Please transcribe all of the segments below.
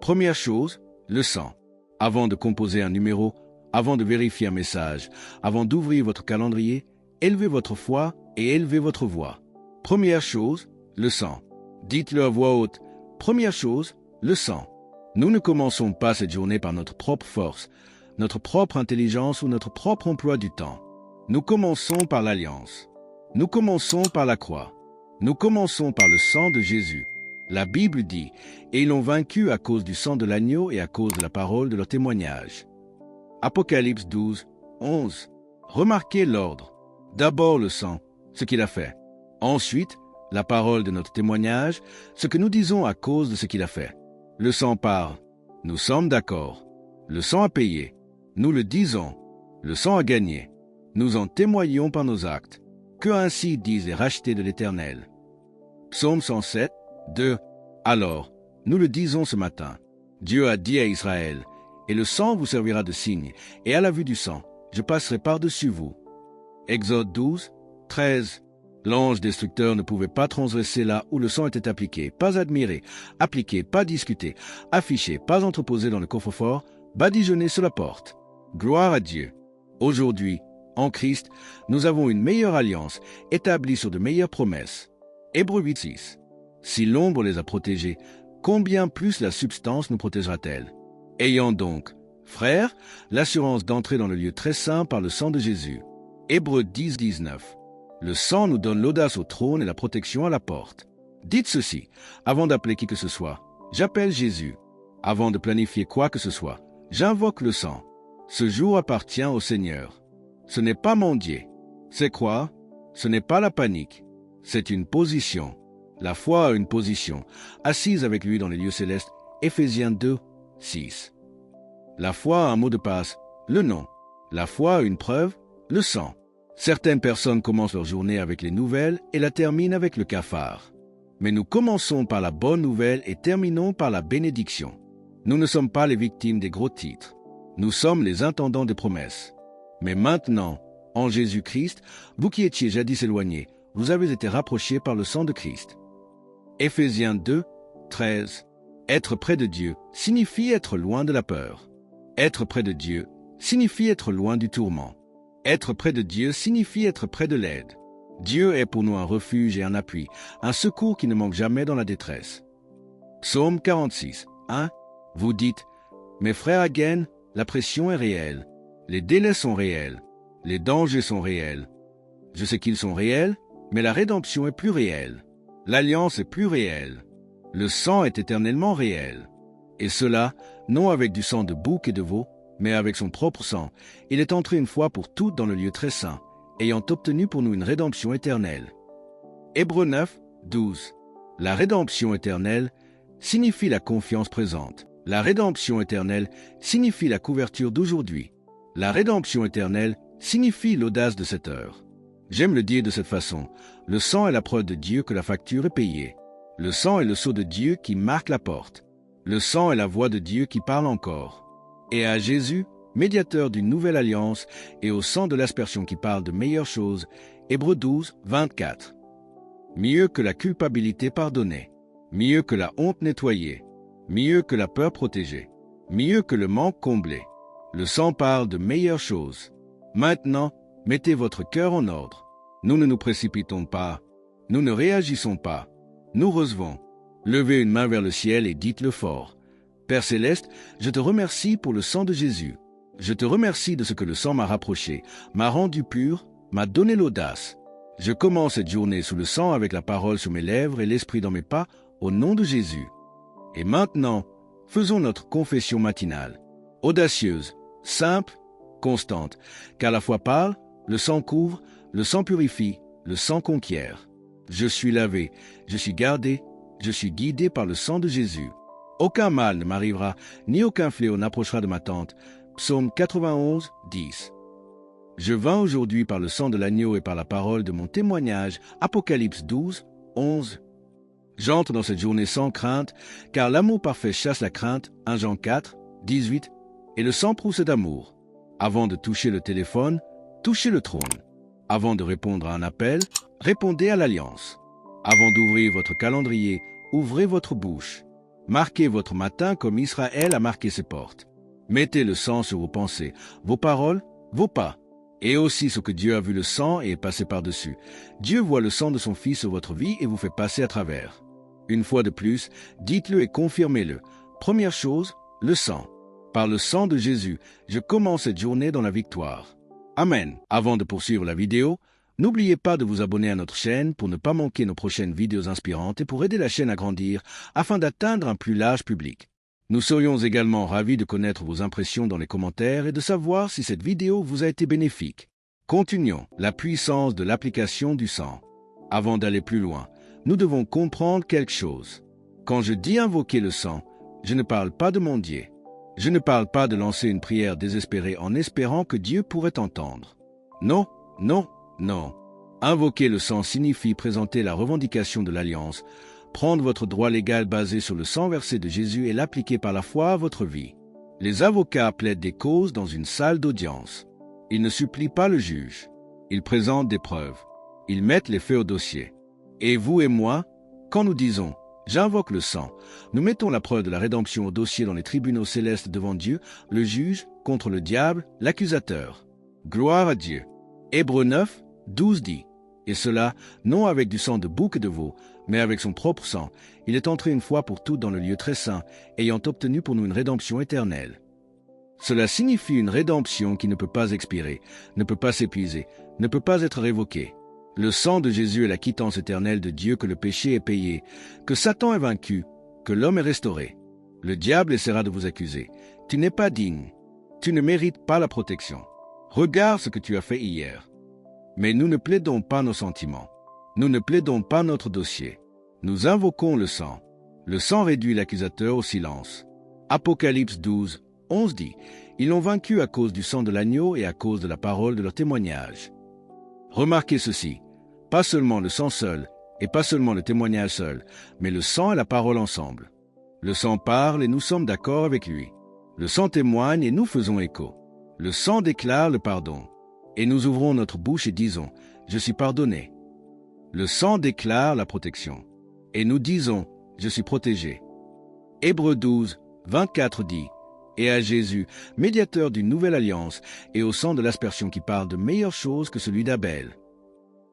Première chose, le sang. Avant de composer un numéro, avant de vérifier un message, avant d'ouvrir votre calendrier, élevez votre foi et élevez votre voix. Première chose, le sang. Dites-le à voix haute. Première chose, le sang. Nous ne commençons pas cette journée par notre propre force, notre propre intelligence ou notre propre emploi du temps. Nous commençons par l'alliance. Nous commençons par la croix. Nous commençons par le sang de Jésus. La Bible dit, « Et ils l'ont vaincu à cause du sang de l'agneau et à cause de la parole de leur témoignage. » Apocalypse 12, 11. Remarquez l'ordre. D'abord le sang, ce qu'il a fait. Ensuite, la parole de notre témoignage, ce que nous disons à cause de ce qu'il a fait. Le sang parle. Nous sommes d'accord. Le sang a payé. Nous le disons. Le sang a gagné. Nous en témoignons par nos actes. Que ainsi disent les rachetés de l'Éternel. Psaume 107, 2. Alors, nous le disons ce matin. Dieu a dit à Israël, « Et le sang vous servira de signe, et à la vue du sang, je passerai par-dessus vous. » Exode 12, 13. L'ange destructeur ne pouvait pas transgresser là où le sang était appliqué, pas admiré, appliqué, pas discuté, affiché, pas entreposé dans le coffre-fort, badigeonné sur la porte. Gloire à Dieu. Aujourd'hui, en Christ, nous avons une meilleure alliance, établie sur de meilleures promesses. Hébreux 8, 6. Si l'ombre les a protégés, combien plus la substance nous protégera-t-elle? Ayant donc, frères, l'assurance d'entrer dans le lieu très saint par le sang de Jésus. Hébreux 10, 19. Le sang nous donne l'audace au trône et la protection à la porte. Dites ceci, avant d'appeler qui que ce soit. J'appelle Jésus. Avant de planifier quoi que ce soit, j'invoque le sang. Ce jour appartient au Seigneur. Ce n'est pas mendier. C'est quoi? Ce n'est pas la panique. C'est une position. La foi a une position, assise avec lui dans les lieux célestes. Éphésiens 2, 6. La foi a un mot de passe, le nom. La foi a une preuve, le sang. Certaines personnes commencent leur journée avec les nouvelles et la terminent avec le cafard. Mais nous commençons par la bonne nouvelle et terminons par la bénédiction. Nous ne sommes pas les victimes des gros titres. Nous sommes les intendants des promesses. Mais maintenant, en Jésus-Christ, vous qui étiez jadis éloignés, vous avez été rapprochés par le sang de Christ. Éphésiens 2, 13. Être près de Dieu signifie être loin de la peur. Être près de Dieu signifie être loin du tourment. Être près de Dieu signifie être près de l'aide. Dieu est pour nous un refuge et un appui, un secours qui ne manque jamais dans la détresse. Psaume 46, 1. Vous dites, « Mes frères Hagen, la pression est réelle. Les délais sont réels. Les dangers sont réels. Je sais qu'ils sont réels, mais la rédemption est plus réelle. L'alliance est plus réelle. Le sang est éternellement réel. Et cela, non avec du sang de bouc et de veau, mais avec son propre sang. Il est entré une fois pour toutes dans le lieu très saint, ayant obtenu pour nous une rédemption éternelle. » Hébreux 9, 12. La rédemption éternelle signifie la confiance présente. La rédemption éternelle signifie la couverture d'aujourd'hui. La rédemption éternelle signifie l'audace de cette heure. J'aime le dire de cette façon. Le sang est la preuve de Dieu que la facture est payée. Le sang est le sceau de Dieu qui marque la porte. Le sang est la voix de Dieu qui parle encore. Et à Jésus, médiateur d'une nouvelle alliance, et au sang de l'aspersion qui parle de meilleures choses, Hébreux 12, 24. Mieux que la culpabilité pardonnée, mieux que la honte nettoyée, mieux que la peur protégée, mieux que le manque comblé. Le sang parle de meilleures choses. Maintenant, mettez votre cœur en ordre. Nous ne nous précipitons pas. Nous ne réagissons pas. Nous recevons. Levez une main vers le ciel et dites-le fort. Père Céleste, je te remercie pour le sang de Jésus. Je te remercie de ce que le sang m'a rapproché, m'a rendu pur, m'a donné l'audace. Je commence cette journée sous le sang avec la parole sur mes lèvres et l'esprit dans mes pas, au nom de Jésus. Et maintenant, faisons notre confession matinale. Audacieuse, simple, constante, car la foi parle, le sang couvre, le sang purifie, le sang conquiert. Je suis lavé, je suis gardé, je suis guidé par le sang de Jésus. Aucun mal ne m'arrivera, ni aucun fléau n'approchera de ma tente. Psaume 91, 10. Je vins aujourd'hui par le sang de l'agneau et par la parole de mon témoignage. Apocalypse 12, 11. J'entre dans cette journée sans crainte, car l'amour parfait chasse la crainte. 1 Jean 4, 18. Et le sang prouve d'amour. Avant de toucher le téléphone, touchez le trône. Avant de répondre à un appel, répondez à l'alliance. Avant d'ouvrir votre calendrier, ouvrez votre bouche. Marquez votre matin comme Israël a marqué ses portes. Mettez le sang sur vos pensées, vos paroles, vos pas. Et aussi ce que Dieu a vu le sang et est passé par-dessus. Dieu voit le sang de son Fils sur votre vie et vous fait passer à travers. Une fois de plus, dites-le et confirmez-le. Première chose, le sang. Par le sang de Jésus, je commence cette journée dans la victoire. Amen. Avant de poursuivre la vidéo, n'oubliez pas de vous abonner à notre chaîne pour ne pas manquer nos prochaines vidéos inspirantes et pour aider la chaîne à grandir afin d'atteindre un plus large public. Nous serions également ravis de connaître vos impressions dans les commentaires et de savoir si cette vidéo vous a été bénéfique. Continuons la puissance de l'application du sang. Avant d'aller plus loin, nous devons comprendre quelque chose. Quand je dis invoquer le sang, je ne parle pas de mendier. Je ne parle pas de lancer une prière désespérée en espérant que Dieu pourrait entendre. Non, non, non. Invoquer le sang signifie présenter la revendication de l'alliance, prendre votre droit légal basé sur le sang versé de Jésus et l'appliquer par la foi à votre vie. Les avocats plaident des causes dans une salle d'audience. Ils ne supplient pas le juge. Ils présentent des preuves. Ils mettent les faits au dossier. Et vous et moi, quand nous disons « j'invoque le sang », nous mettons la preuve de la rédemption au dossier dans les tribunaux célestes devant Dieu, le juge, contre le diable, l'accusateur. Gloire à Dieu. Hébreux 9, 12 dit « Et cela, non avec du sang de bouc et de veau, mais avec son propre sang, il est entré une fois pour toutes dans le lieu très saint, ayant obtenu pour nous une rédemption éternelle. » Cela signifie une rédemption qui ne peut pas expirer, ne peut pas s'épuiser, ne peut pas être révoquée. Le sang de Jésus est la quittance éternelle de Dieu que le péché est payé, que Satan est vaincu, que l'homme est restauré. Le diable essaiera de vous accuser. Tu n'es pas digne. Tu ne mérites pas la protection. Regarde ce que tu as fait hier. Mais nous ne plaidons pas nos sentiments. Nous ne plaidons pas notre dossier. Nous invoquons le sang. Le sang réduit l'accusateur au silence. Apocalypse 12, 11 dit « Ils l'ont vaincu à cause du sang de l'agneau et à cause de la parole de leur témoignage. » Remarquez ceci, pas seulement le sang seul, et pas seulement le témoignage seul, mais le sang et la parole ensemble. Le sang parle et nous sommes d'accord avec lui. Le sang témoigne et nous faisons écho. Le sang déclare le pardon. Et nous ouvrons notre bouche et disons « Je suis pardonné ». Le sang déclare la protection. Et nous disons « Je suis protégé ». Hébreux 12, 24 dit « Et à Jésus, médiateur d'une nouvelle alliance, et au sang de l'aspersion qui parle de meilleures choses que celui d'Abel. »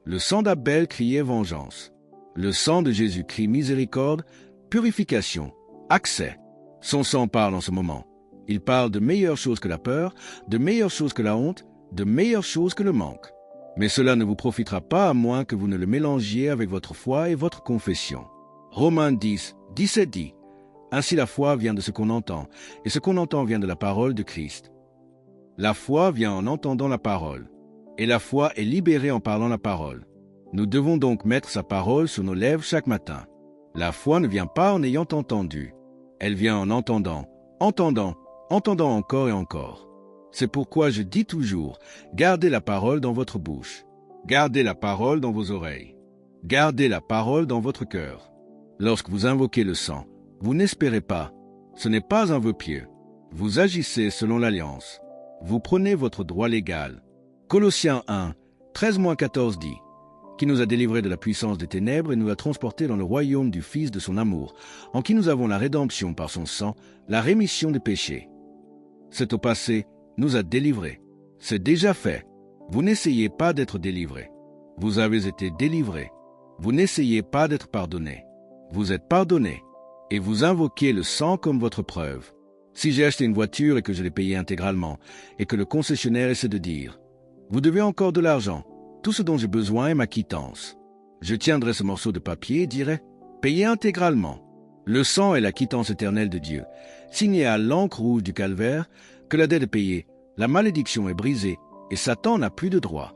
Le sang d'Abel criait vengeance. Le sang de Jésus crie miséricorde, purification, accès. Son sang parle en ce moment. Il parle de meilleures choses que la peur, de meilleures choses que la honte, de meilleures choses que le manque. Mais cela ne vous profitera pas à moins que vous ne le mélangiez avec votre foi et votre confession. Romains 10, 17 dit « Ainsi la foi vient de ce qu'on entend, et ce qu'on entend vient de la parole de Christ. » La foi vient en entendant la parole, et la foi est libérée en parlant la parole. Nous devons donc mettre sa parole sur nos lèvres chaque matin. La foi ne vient pas en ayant entendu. Elle vient en entendant, entendant, entendant encore et encore. C'est pourquoi je dis toujours, gardez la parole dans votre bouche. Gardez la parole dans vos oreilles. Gardez la parole dans votre cœur. Lorsque vous invoquez le sang, vous n'espérez pas. Ce n'est pas un vœu pieux. Vous agissez selon l'alliance. Vous prenez votre droit légal. Colossiens 1, 13-14 dit « Qui nous a délivrés de la puissance des ténèbres et nous a transportés dans le royaume du Fils de son amour, en qui nous avons la rédemption par son sang, la rémission des péchés. » C'est au passé, nous a délivrés. C'est déjà fait. Vous n'essayez pas d'être délivré. Vous avez été délivré. Vous n'essayez pas d'être pardonné. Vous êtes pardonné. Et vous invoquez le sang comme votre preuve. Si j'ai acheté une voiture et que je l'ai payée intégralement, et que le concessionnaire essaie de dire « Vous devez encore de l'argent. Tout ce dont j'ai besoin est ma quittance. » Je tiendrai ce morceau de papier et dirai « Payez intégralement. » Le sang est la quittance éternelle de Dieu, signée à l'encre rouge du calvaire, que la dette est payée, la malédiction est brisée, et Satan n'a plus de droit.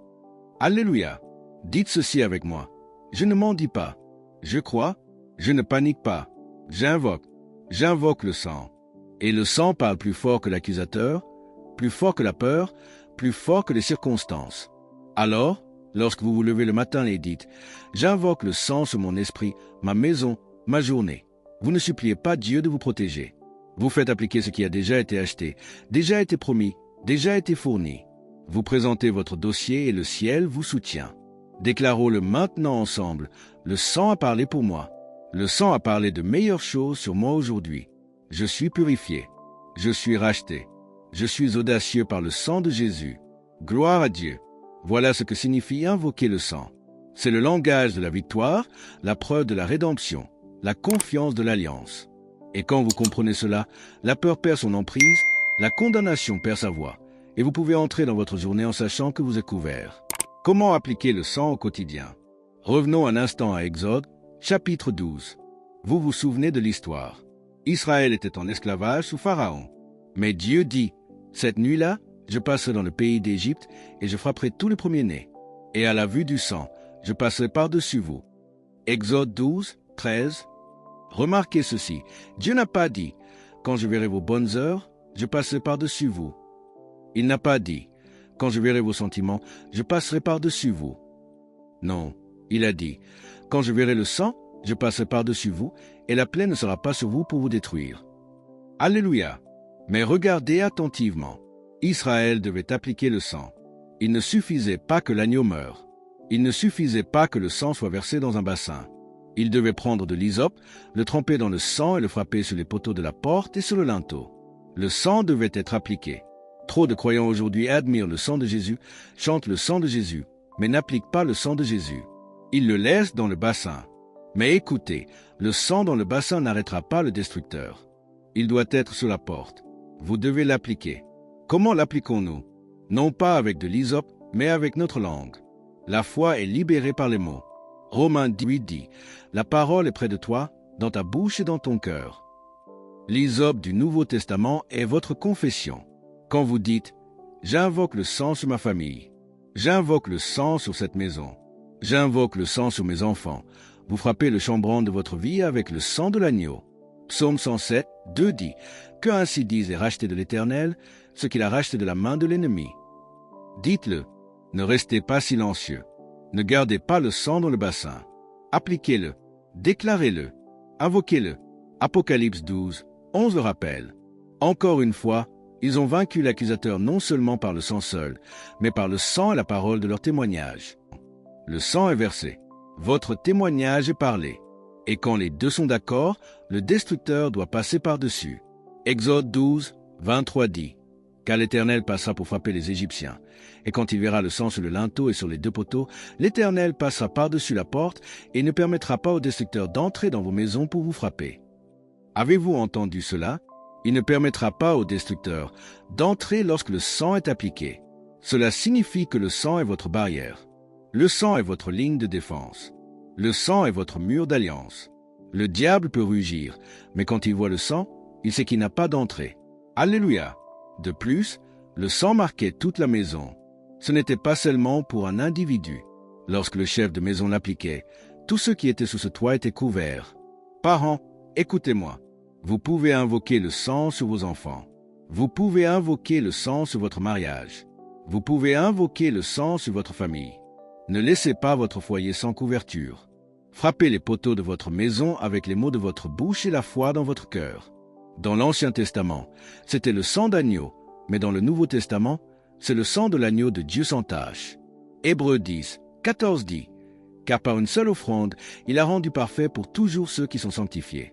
Alléluia! Dites ceci avec moi. Je ne mendie pas. Je crois. Je ne panique pas. J'invoque. J'invoque le sang. Et le sang parle plus fort que l'accusateur, plus fort que la peur, plus fort que les circonstances. Alors, lorsque vous vous levez le matin et dites « J'invoque le sang sur mon esprit, ma maison, ma journée », vous ne suppliez pas Dieu de vous protéger. Vous faites appliquer ce qui a déjà été acheté, déjà été promis, déjà été fourni. Vous présentez votre dossier et le ciel vous soutient. Déclarons-le maintenant ensemble. Le sang a parlé pour moi. Le sang a parlé de meilleures choses sur moi aujourd'hui. Je suis purifié. Je suis racheté. Je suis audacieux par le sang de Jésus. Gloire à Dieu. Voilà ce que signifie invoquer le sang. C'est le langage de la victoire, la preuve de la rédemption, la confiance de l'alliance. Et quand vous comprenez cela, la peur perd son emprise, la condamnation perd sa voix, et vous pouvez entrer dans votre journée en sachant que vous êtes couvert. Comment appliquer le sang au quotidien? Revenons un instant à Exode, chapitre 12. Vous vous souvenez de l'histoire. Israël était en esclavage sous Pharaon. Mais Dieu dit, « Cette nuit-là, je passerai dans le pays d'Égypte et je frapperai tous les premiers-nés. Et à la vue du sang, je passerai par-dessus vous. » Exode 12, 13. Remarquez ceci, Dieu n'a pas dit, « Quand je verrai vos bonnes heures, je passerai par-dessus vous. » Il n'a pas dit, « Quand je verrai vos sentiments, je passerai par-dessus vous. » Non, il a dit, « Quand je verrai le sang, je passerai par-dessus vous, et la plaie ne sera pas sur vous pour vous détruire. » Alléluia. Mais regardez attentivement. Israël devait appliquer le sang. Il ne suffisait pas que l'agneau meure. Il ne suffisait pas que le sang soit versé dans un bassin. Il devait prendre de l'hysope, le tremper dans le sang et le frapper sur les poteaux de la porte et sur le linteau. Le sang devait être appliqué. Trop de croyants aujourd'hui admirent le sang de Jésus, chantent le sang de Jésus, mais n'appliquent pas le sang de Jésus. Ils le laissent dans le bassin. Mais écoutez, le sang dans le bassin n'arrêtera pas le destructeur. Il doit être sur la porte. Vous devez l'appliquer. Comment l'appliquons-nous? Non pas avec de l'hysope, mais avec notre langue. La foi est libérée par les mots. Romains 18 dit, « La parole est près de toi, dans ta bouche et dans ton cœur. » L'hysope du Nouveau Testament est votre confession. Quand vous dites, « J'invoque le sang sur ma famille. J'invoque le sang sur cette maison. J'invoque le sang sur mes enfants. » Vous frappez le chambranle de votre vie avec le sang de l'agneau. Psaume 107, 2 dit, « Que ainsi dise et racheté de l'Éternel, ce qu'il a racheté de la main de l'ennemi. » Dites-le, ne restez pas silencieux. Ne gardez pas le sang dans le bassin. Appliquez-le, déclarez-le, invoquez-le. Apocalypse 12, 11 le rappelle. Encore une fois, ils ont vaincu l'accusateur non seulement par le sang seul, mais par le sang et la parole de leur témoignage. Le sang est versé. Votre témoignage est parlé. Et quand les deux sont d'accord, le destructeur doit passer par-dessus. Exode 12, 23 dit, « Car l'Éternel passera pour frapper les Égyptiens. Et quand il verra le sang sur le linteau et sur les deux poteaux, l'Éternel passera par-dessus la porte et ne permettra pas au destructeur d'entrer dans vos maisons pour vous frapper. » Avez-vous entendu cela? Il ne permettra pas au destructeur d'entrer lorsque le sang est appliqué. Cela signifie que le sang est votre barrière. Le sang est votre ligne de défense. Le sang est votre mur d'alliance. Le diable peut rugir, mais quand il voit le sang, il sait qu'il n'a pas d'entrée. Alléluia! De plus, le sang marquait toute la maison. Ce n'était pas seulement pour un individu. Lorsque le chef de maison l'appliquait, tous ceux qui étaient sous ce toit étaient couverts. Parents, écoutez-moi. Vous pouvez invoquer le sang sur vos enfants. Vous pouvez invoquer le sang sur votre mariage. Vous pouvez invoquer le sang sur votre famille. Ne laissez pas votre foyer sans couverture. Frappez les poteaux de votre maison avec les mots de votre bouche et la foi dans votre cœur. Dans l'Ancien Testament, c'était le sang d'agneau, mais dans le Nouveau Testament, c'est le sang de l'agneau de Dieu sans tache. Hébreux 10, 14 dit, « Car par une seule offrande, il a rendu parfait pour toujours ceux qui sont sanctifiés. »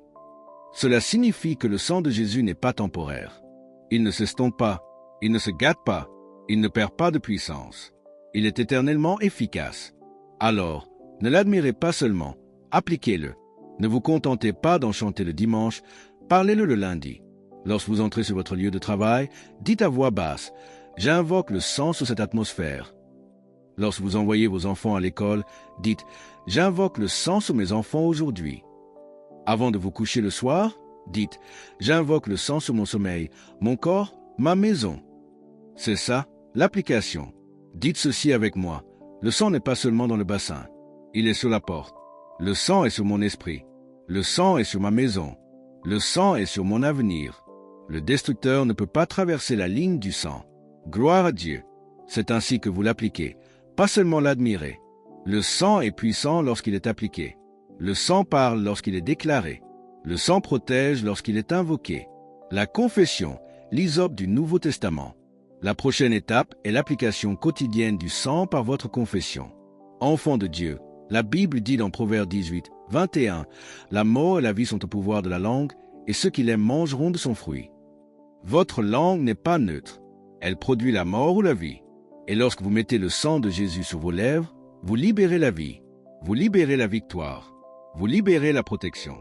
Cela signifie que le sang de Jésus n'est pas temporaire. Il ne s'estompe pas, il ne se gâte pas, il ne perd pas de puissance. Il est éternellement efficace. Alors, ne l'admirez pas seulement, appliquez-le. Ne vous contentez pas d'en chanter le dimanche, parlez-le le lundi. Lorsque vous entrez sur votre lieu de travail, dites à voix basse, « J'invoque le sang sur cette atmosphère. » Lorsque vous envoyez vos enfants à l'école, dites, « J'invoque le sang sur mes enfants aujourd'hui. » Avant de vous coucher le soir, dites, « J'invoque le sang sur mon sommeil, mon corps, ma maison. » C'est ça, l'application. Dites ceci avec moi, le sang n'est pas seulement dans le bassin, il est sur la porte. Le sang est sur mon esprit. Le sang est sur ma maison. Le sang est sur mon avenir. Le destructeur ne peut pas traverser la ligne du sang. Gloire à Dieu. C'est ainsi que vous l'appliquez, pas seulement l'admirer. Le sang est puissant lorsqu'il est appliqué. Le sang parle lorsqu'il est déclaré. Le sang protège lorsqu'il est invoqué. La confession, l'hysope du Nouveau Testament. La prochaine étape est l'application quotidienne du sang par votre confession. Enfants de Dieu, la Bible dit dans Proverbe 18, 21. La mort et la vie sont au pouvoir de la langue, et ceux qui l'aiment mangeront de son fruit. Votre langue n'est pas neutre. Elle produit la mort ou la vie. Et lorsque vous mettez le sang de Jésus sur vos lèvres, vous libérez la vie. Vous libérez la victoire. Vous libérez la protection.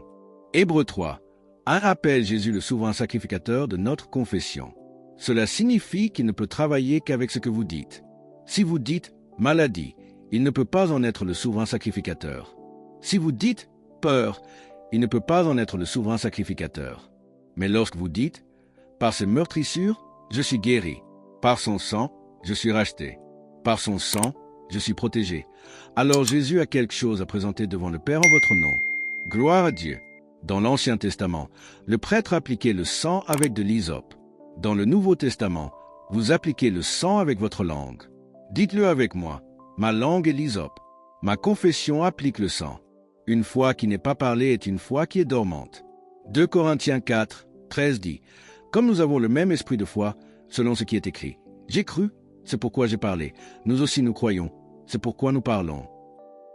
Hébreux 3. Un rappel Jésus le souverain sacrificateur de notre confession. Cela signifie qu'il ne peut travailler qu'avec ce que vous dites. Si vous dites « maladie », il ne peut pas en être le souverain sacrificateur. Si vous dites « peur », il ne peut pas en être le souverain sacrificateur. Mais lorsque vous dites « par ses meurtrissures, je suis guéri. Par son sang, je suis racheté. Par son sang, je suis protégé. » Alors Jésus a quelque chose à présenter devant le Père en votre nom. Gloire à Dieu. Dans l'Ancien Testament, le prêtre appliquait le sang avec de l'hysope. Dans le Nouveau Testament, vous appliquez le sang avec votre langue. Dites-le avec moi. Ma langue est l'hysope. Ma confession applique le sang. Une foi qui n'est pas parlée est une foi qui est dormante. 2 Corinthiens 4, 13 dit « Comme nous avons le même esprit de foi, selon ce qui est écrit. J'ai cru, c'est pourquoi j'ai parlé. Nous aussi nous croyons, c'est pourquoi nous parlons. »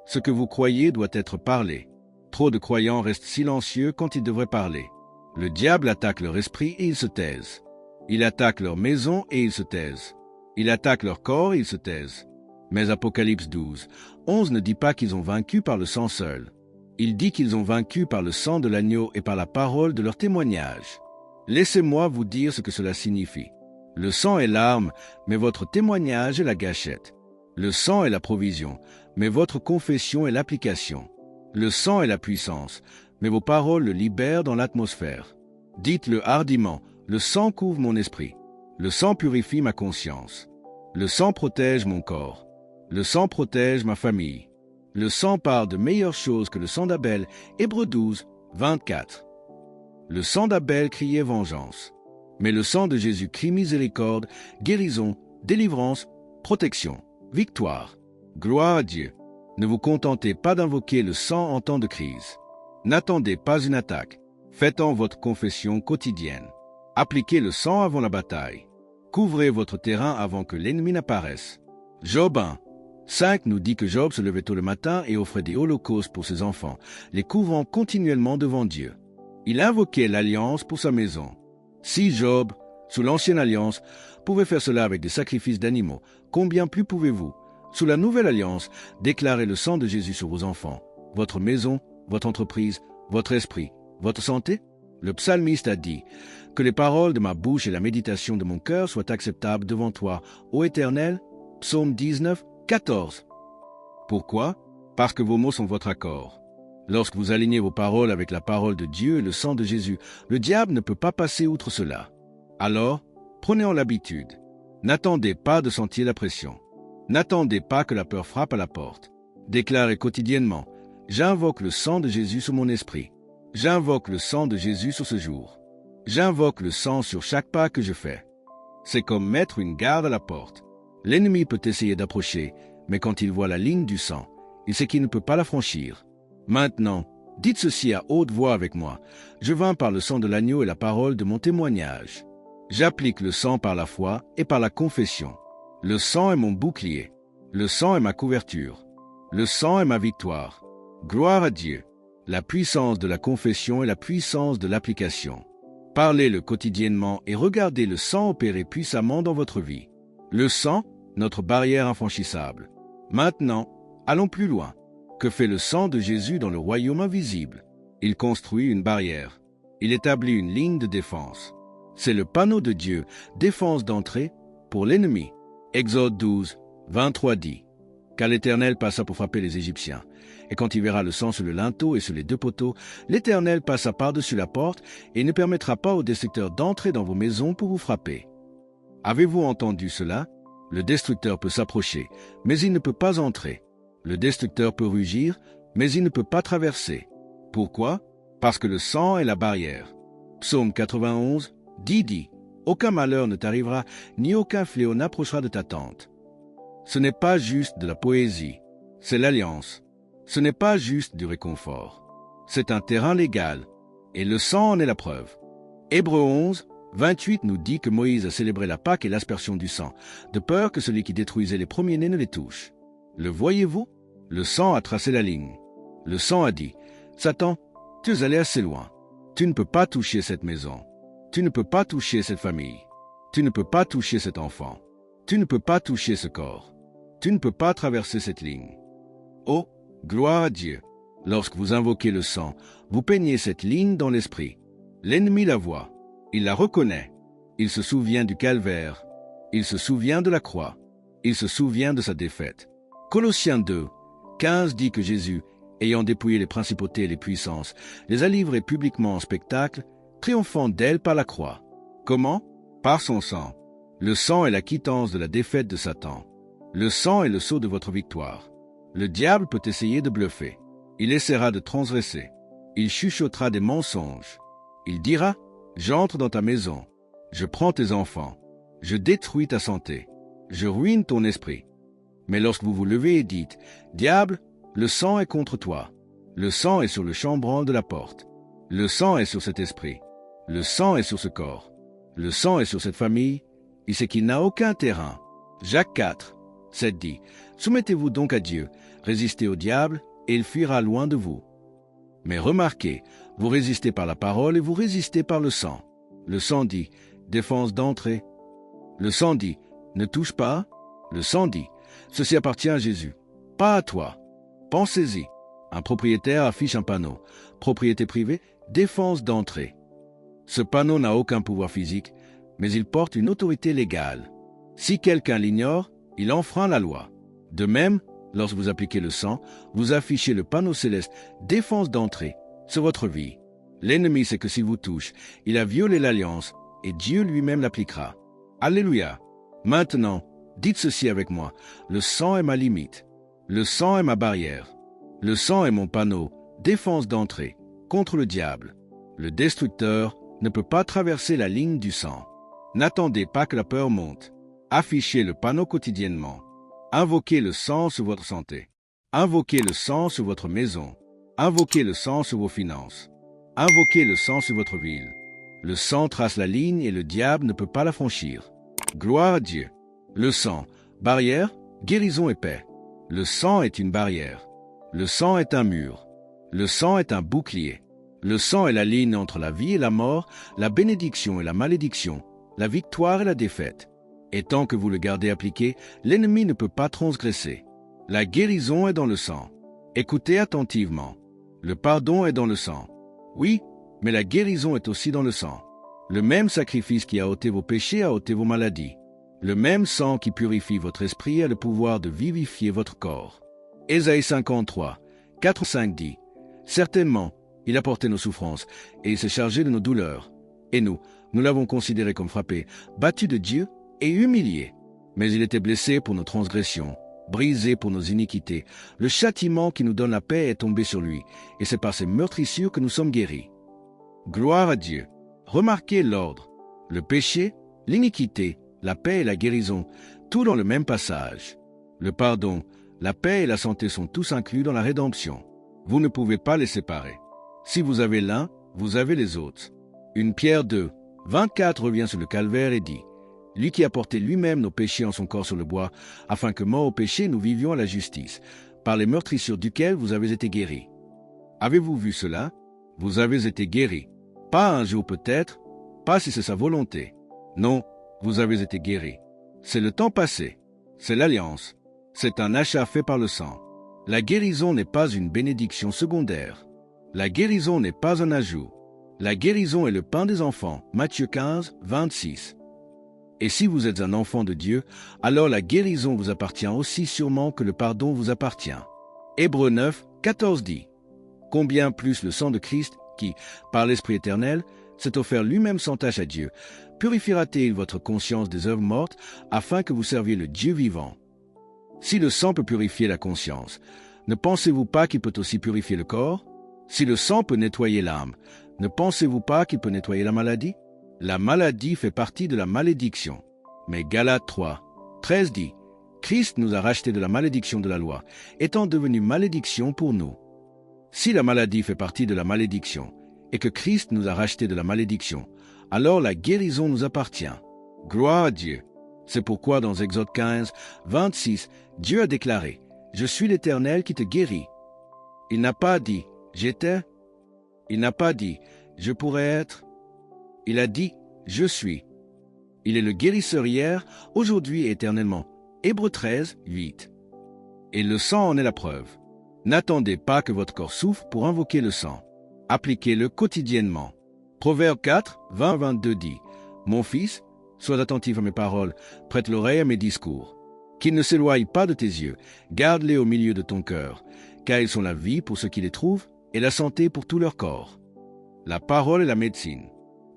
Ce que vous croyez doit être parlé. Trop de croyants restent silencieux quand ils devraient parler. Le diable attaque leur esprit et ils se taisent. Il attaque leur maison et ils se taisent. Il attaque leur corps et ils se taisent. Mais Apocalypse 12, 11 ne dit pas qu'ils ont vaincu par le sang seul. Il dit qu'ils ont vaincu par le sang de l'agneau et par la parole de leur témoignage. Laissez-moi vous dire ce que cela signifie. Le sang est l'arme, mais votre témoignage est la gâchette. Le sang est la provision, mais votre confession est l'application. Le sang est la puissance, mais vos paroles le libèrent dans l'atmosphère. Dites-le hardiment, le sang couvre mon esprit. Le sang purifie ma conscience. Le sang protège mon corps. Le sang protège ma famille. Le sang parle de meilleures choses que le sang d'Abel. Hébreux 12, 24. Le sang d'Abel criait vengeance. Mais le sang de Jésus crie miséricorde, guérison, délivrance, protection, victoire. Gloire à Dieu. Ne vous contentez pas d'invoquer le sang en temps de crise. N'attendez pas une attaque. Faites-en votre confession quotidienne. Appliquez le sang avant la bataille. Couvrez votre terrain avant que l'ennemi n'apparaisse. Job 1, 5 nous dit que Job se levait tôt le matin et offrait des holocaustes pour ses enfants, les couvrant continuellement devant Dieu. Il invoquait l'alliance pour sa maison. Si Job, sous l'ancienne alliance, pouvait faire cela avec des sacrifices d'animaux, combien plus pouvez-vous, sous la nouvelle alliance, déclarer le sang de Jésus sur vos enfants, votre maison, votre entreprise, votre esprit, votre santé? Le psalmiste a dit « Que les paroles de ma bouche et la méditation de mon cœur soient acceptables devant toi, ô Éternel » Psaume 19, 14. Pourquoi? Parce que vos mots sont votre accord. Lorsque vous alignez vos paroles avec la parole de Dieu et le sang de Jésus, le diable ne peut pas passer outre cela. Alors, prenez-en l'habitude. N'attendez pas de sentir la pression. N'attendez pas que la peur frappe à la porte. Déclarez quotidiennement « J'invoque le sang de Jésus sur mon esprit. J'invoque le sang de Jésus sur ce jour. J'invoque le sang sur chaque pas que je fais. » C'est comme mettre une garde à la porte. L'ennemi peut essayer d'approcher, mais quand il voit la ligne du sang, il sait qu'il ne peut pas la franchir. Maintenant, dites ceci à haute voix avec moi. Je vins par le sang de l'agneau et la parole de mon témoignage. J'applique le sang par la foi et par la confession. Le sang est mon bouclier. Le sang est ma couverture. Le sang est ma victoire. Gloire à Dieu. La puissance de la confession et la puissance de l'application. Parlez-le quotidiennement et regardez le sang opérer puissamment dans votre vie. Le sang, notre barrière infranchissable. Maintenant, allons plus loin. Que fait le sang de Jésus dans le royaume invisible? Il construit une barrière. Il établit une ligne de défense. C'est le panneau de Dieu, défense d'entrée pour l'ennemi. Exode 12, 23 dit « Car l'Éternel passa pour frapper les Égyptiens. Et quand il verra le sang sur le linteau et sur les 2 poteaux, l'Éternel passa par-dessus la porte et ne permettra pas au destructeur d'entrer dans vos maisons pour vous frapper. » Avez-vous entendu cela? Le destructeur peut s'approcher, mais il ne peut pas entrer. Le destructeur peut rugir, mais il ne peut pas traverser. Pourquoi? Parce que le sang est la barrière. Psaume 91, dit « Aucun malheur ne t'arrivera, ni aucun fléau n'approchera de ta tente. » Ce n'est pas juste de la poésie, c'est l'alliance. Ce n'est pas juste du réconfort. C'est un terrain légal, et le sang en est la preuve. Hébreux 11, 28 nous dit que Moïse a célébré la Pâque et l'aspersion du sang, de peur que celui qui détruisait les premiers-nés ne les touche. Le voyez-vous? Le sang a tracé la ligne. Le sang a dit, « Satan, tu es allé assez loin. Tu ne peux pas toucher cette maison. Tu ne peux pas toucher cette famille. Tu ne peux pas toucher cet enfant. Tu ne peux pas toucher ce corps. Tu ne peux pas traverser cette ligne. Oh, gloire à Dieu! Lorsque vous invoquez le sang, vous peignez cette ligne dans l'esprit. L'ennemi la voit. Il la reconnaît. Il se souvient du calvaire. Il se souvient de la croix. Il se souvient de sa défaite. Colossiens 2, 15 dit que Jésus, ayant dépouillé les principautés et les puissances, les a livrées publiquement en spectacle, triomphant d'elles par la croix. Comment? Par son sang. Le sang est la quittance de la défaite de Satan. Le sang est le sceau de votre victoire. Le diable peut essayer de bluffer. Il essaiera de transgresser. Il chuchotera des mensonges. Il dira, « J'entre dans ta maison. Je prends tes enfants. Je détruis ta santé. Je ruine ton esprit. » Mais lorsque vous vous levez et dites, « Diable, le sang est contre toi. Le sang est sur le chambranle de la porte. Le sang est sur cet esprit. Le sang est sur ce corps. Le sang est sur cette famille. » Il sait qu'il n'a aucun terrain. Jacques 4, 7 dit, « Soumettez-vous donc à Dieu, résistez au diable, et il fuira loin de vous. » Mais remarquez, vous résistez par la parole et vous résistez par le sang. Le sang dit, « Défense d'entrée. » Le sang dit, « Ne touche pas. » Le sang dit, « Ceci appartient à Jésus, pas à toi. » Pensez-y. Un propriétaire affiche un panneau. Propriété privée, défense d'entrée. Ce panneau n'a aucun pouvoir physique, mais il porte une autorité légale. Si quelqu'un l'ignore, il enfreint la loi. De même, lorsque vous appliquez le sang, vous affichez le panneau céleste « Défense d'entrée » sur votre vie. L'ennemi sait que s'il vous touche, il a violé l'alliance et Dieu lui-même l'appliquera. Alléluia. Maintenant, dites ceci avec moi. Le sang est ma limite. Le sang est ma barrière. Le sang est mon panneau, défense d'entrée, contre le diable. Le destructeur ne peut pas traverser la ligne du sang. N'attendez pas que la peur monte. Affichez le panneau quotidiennement. Invoquez le sang sur votre santé. Invoquez le sang sur votre maison. Invoquez le sang sur vos finances. Invoquez le sang sur votre ville. Le sang trace la ligne et le diable ne peut pas la franchir. Gloire à Dieu. Le sang, barrière, guérison et paix. Le sang est une barrière. Le sang est un mur. Le sang est un bouclier. Le sang est la ligne entre la vie et la mort, la bénédiction et la malédiction, la victoire et la défaite. Et tant que vous le gardez appliqué, l'ennemi ne peut pas transgresser. La guérison est dans le sang. Écoutez attentivement. Le pardon est dans le sang. Oui, mais la guérison est aussi dans le sang. Le même sacrifice qui a ôté vos péchés a ôté vos maladies. Le même sang qui purifie votre esprit a le pouvoir de vivifier votre corps. Ésaïe 53, 4-5 dit, « Certainement, il a porté nos souffrances, et il s'est chargé de nos douleurs. Et nous l'avons considéré comme frappé, battu de Dieu et humilié. Mais il était blessé pour nos transgressions, brisé pour nos iniquités. Le châtiment qui nous donne la paix est tombé sur lui, et c'est par ses meurtrissures que nous sommes guéris. » Gloire à Dieu. Remarquez l'ordre. Le péché, l'iniquité, la paix et la guérison, tout dans le même passage. Le pardon, la paix et la santé sont tous inclus dans la rédemption. Vous ne pouvez pas les séparer. Si vous avez l'un, vous avez les autres. 1 Pierre 2, 24 revient sur le calvaire et dit, « Lui qui a porté lui-même nos péchés en son corps sur le bois, afin que mort au péché, nous vivions à la justice, par les meurtrissures duquel vous avez été guéris. » Avez-vous vu cela? Vous avez été guéris. Pas un jour peut-être, pas si c'est sa volonté. Non, vous avez été guéris. C'est le temps passé. C'est l'alliance. C'est un achat fait par le sang. La guérison n'est pas une bénédiction secondaire. La guérison n'est pas un ajout. La guérison est le pain des enfants. Matthieu 15, 26. Et si vous êtes un enfant de Dieu, alors la guérison vous appartient aussi sûrement que le pardon vous appartient. Hébreux 9, 14 dit, « Combien plus le sang de Christ, qui, par l'Esprit éternel, s'est offert lui-même sans tache à Dieu, purifiera-t-il votre conscience des œuvres mortes, afin que vous serviez le Dieu vivant. » Si le sang peut purifier la conscience, ne pensez-vous pas qu'il peut aussi purifier le corps? Si le sang peut nettoyer l'âme, ne pensez-vous pas qu'il peut nettoyer la maladie? La maladie fait partie de la malédiction. Mais Galates 3, 13 dit, « Christ nous a rachetés de la malédiction de la loi, étant devenu malédiction pour nous. » Si la maladie fait partie de la malédiction, et que Christ nous a rachetés de la malédiction, alors la guérison nous appartient. Gloire à Dieu. C'est pourquoi dans Exode 15, 26, Dieu a déclaré, « Je suis l'Éternel qui te guérit. » Il n'a pas dit, « J'étais, Il n'a pas dit « je pourrais être ». Il a dit « je suis ». Il est le guérisseur hier, aujourd'hui et éternellement. Hébreux 13, 8. Et le sang en est la preuve. N'attendez pas que votre corps souffre pour invoquer le sang. Appliquez-le quotidiennement. Proverbe 4, 20-22 dit « Mon fils, sois attentif à mes paroles, prête l'oreille à mes discours. Qu'ils ne s'éloignent pas de tes yeux, garde-les au milieu de ton cœur, car ils sont la vie pour ceux qui les trouvent et la santé pour tout leur corps. » La parole est la médecine.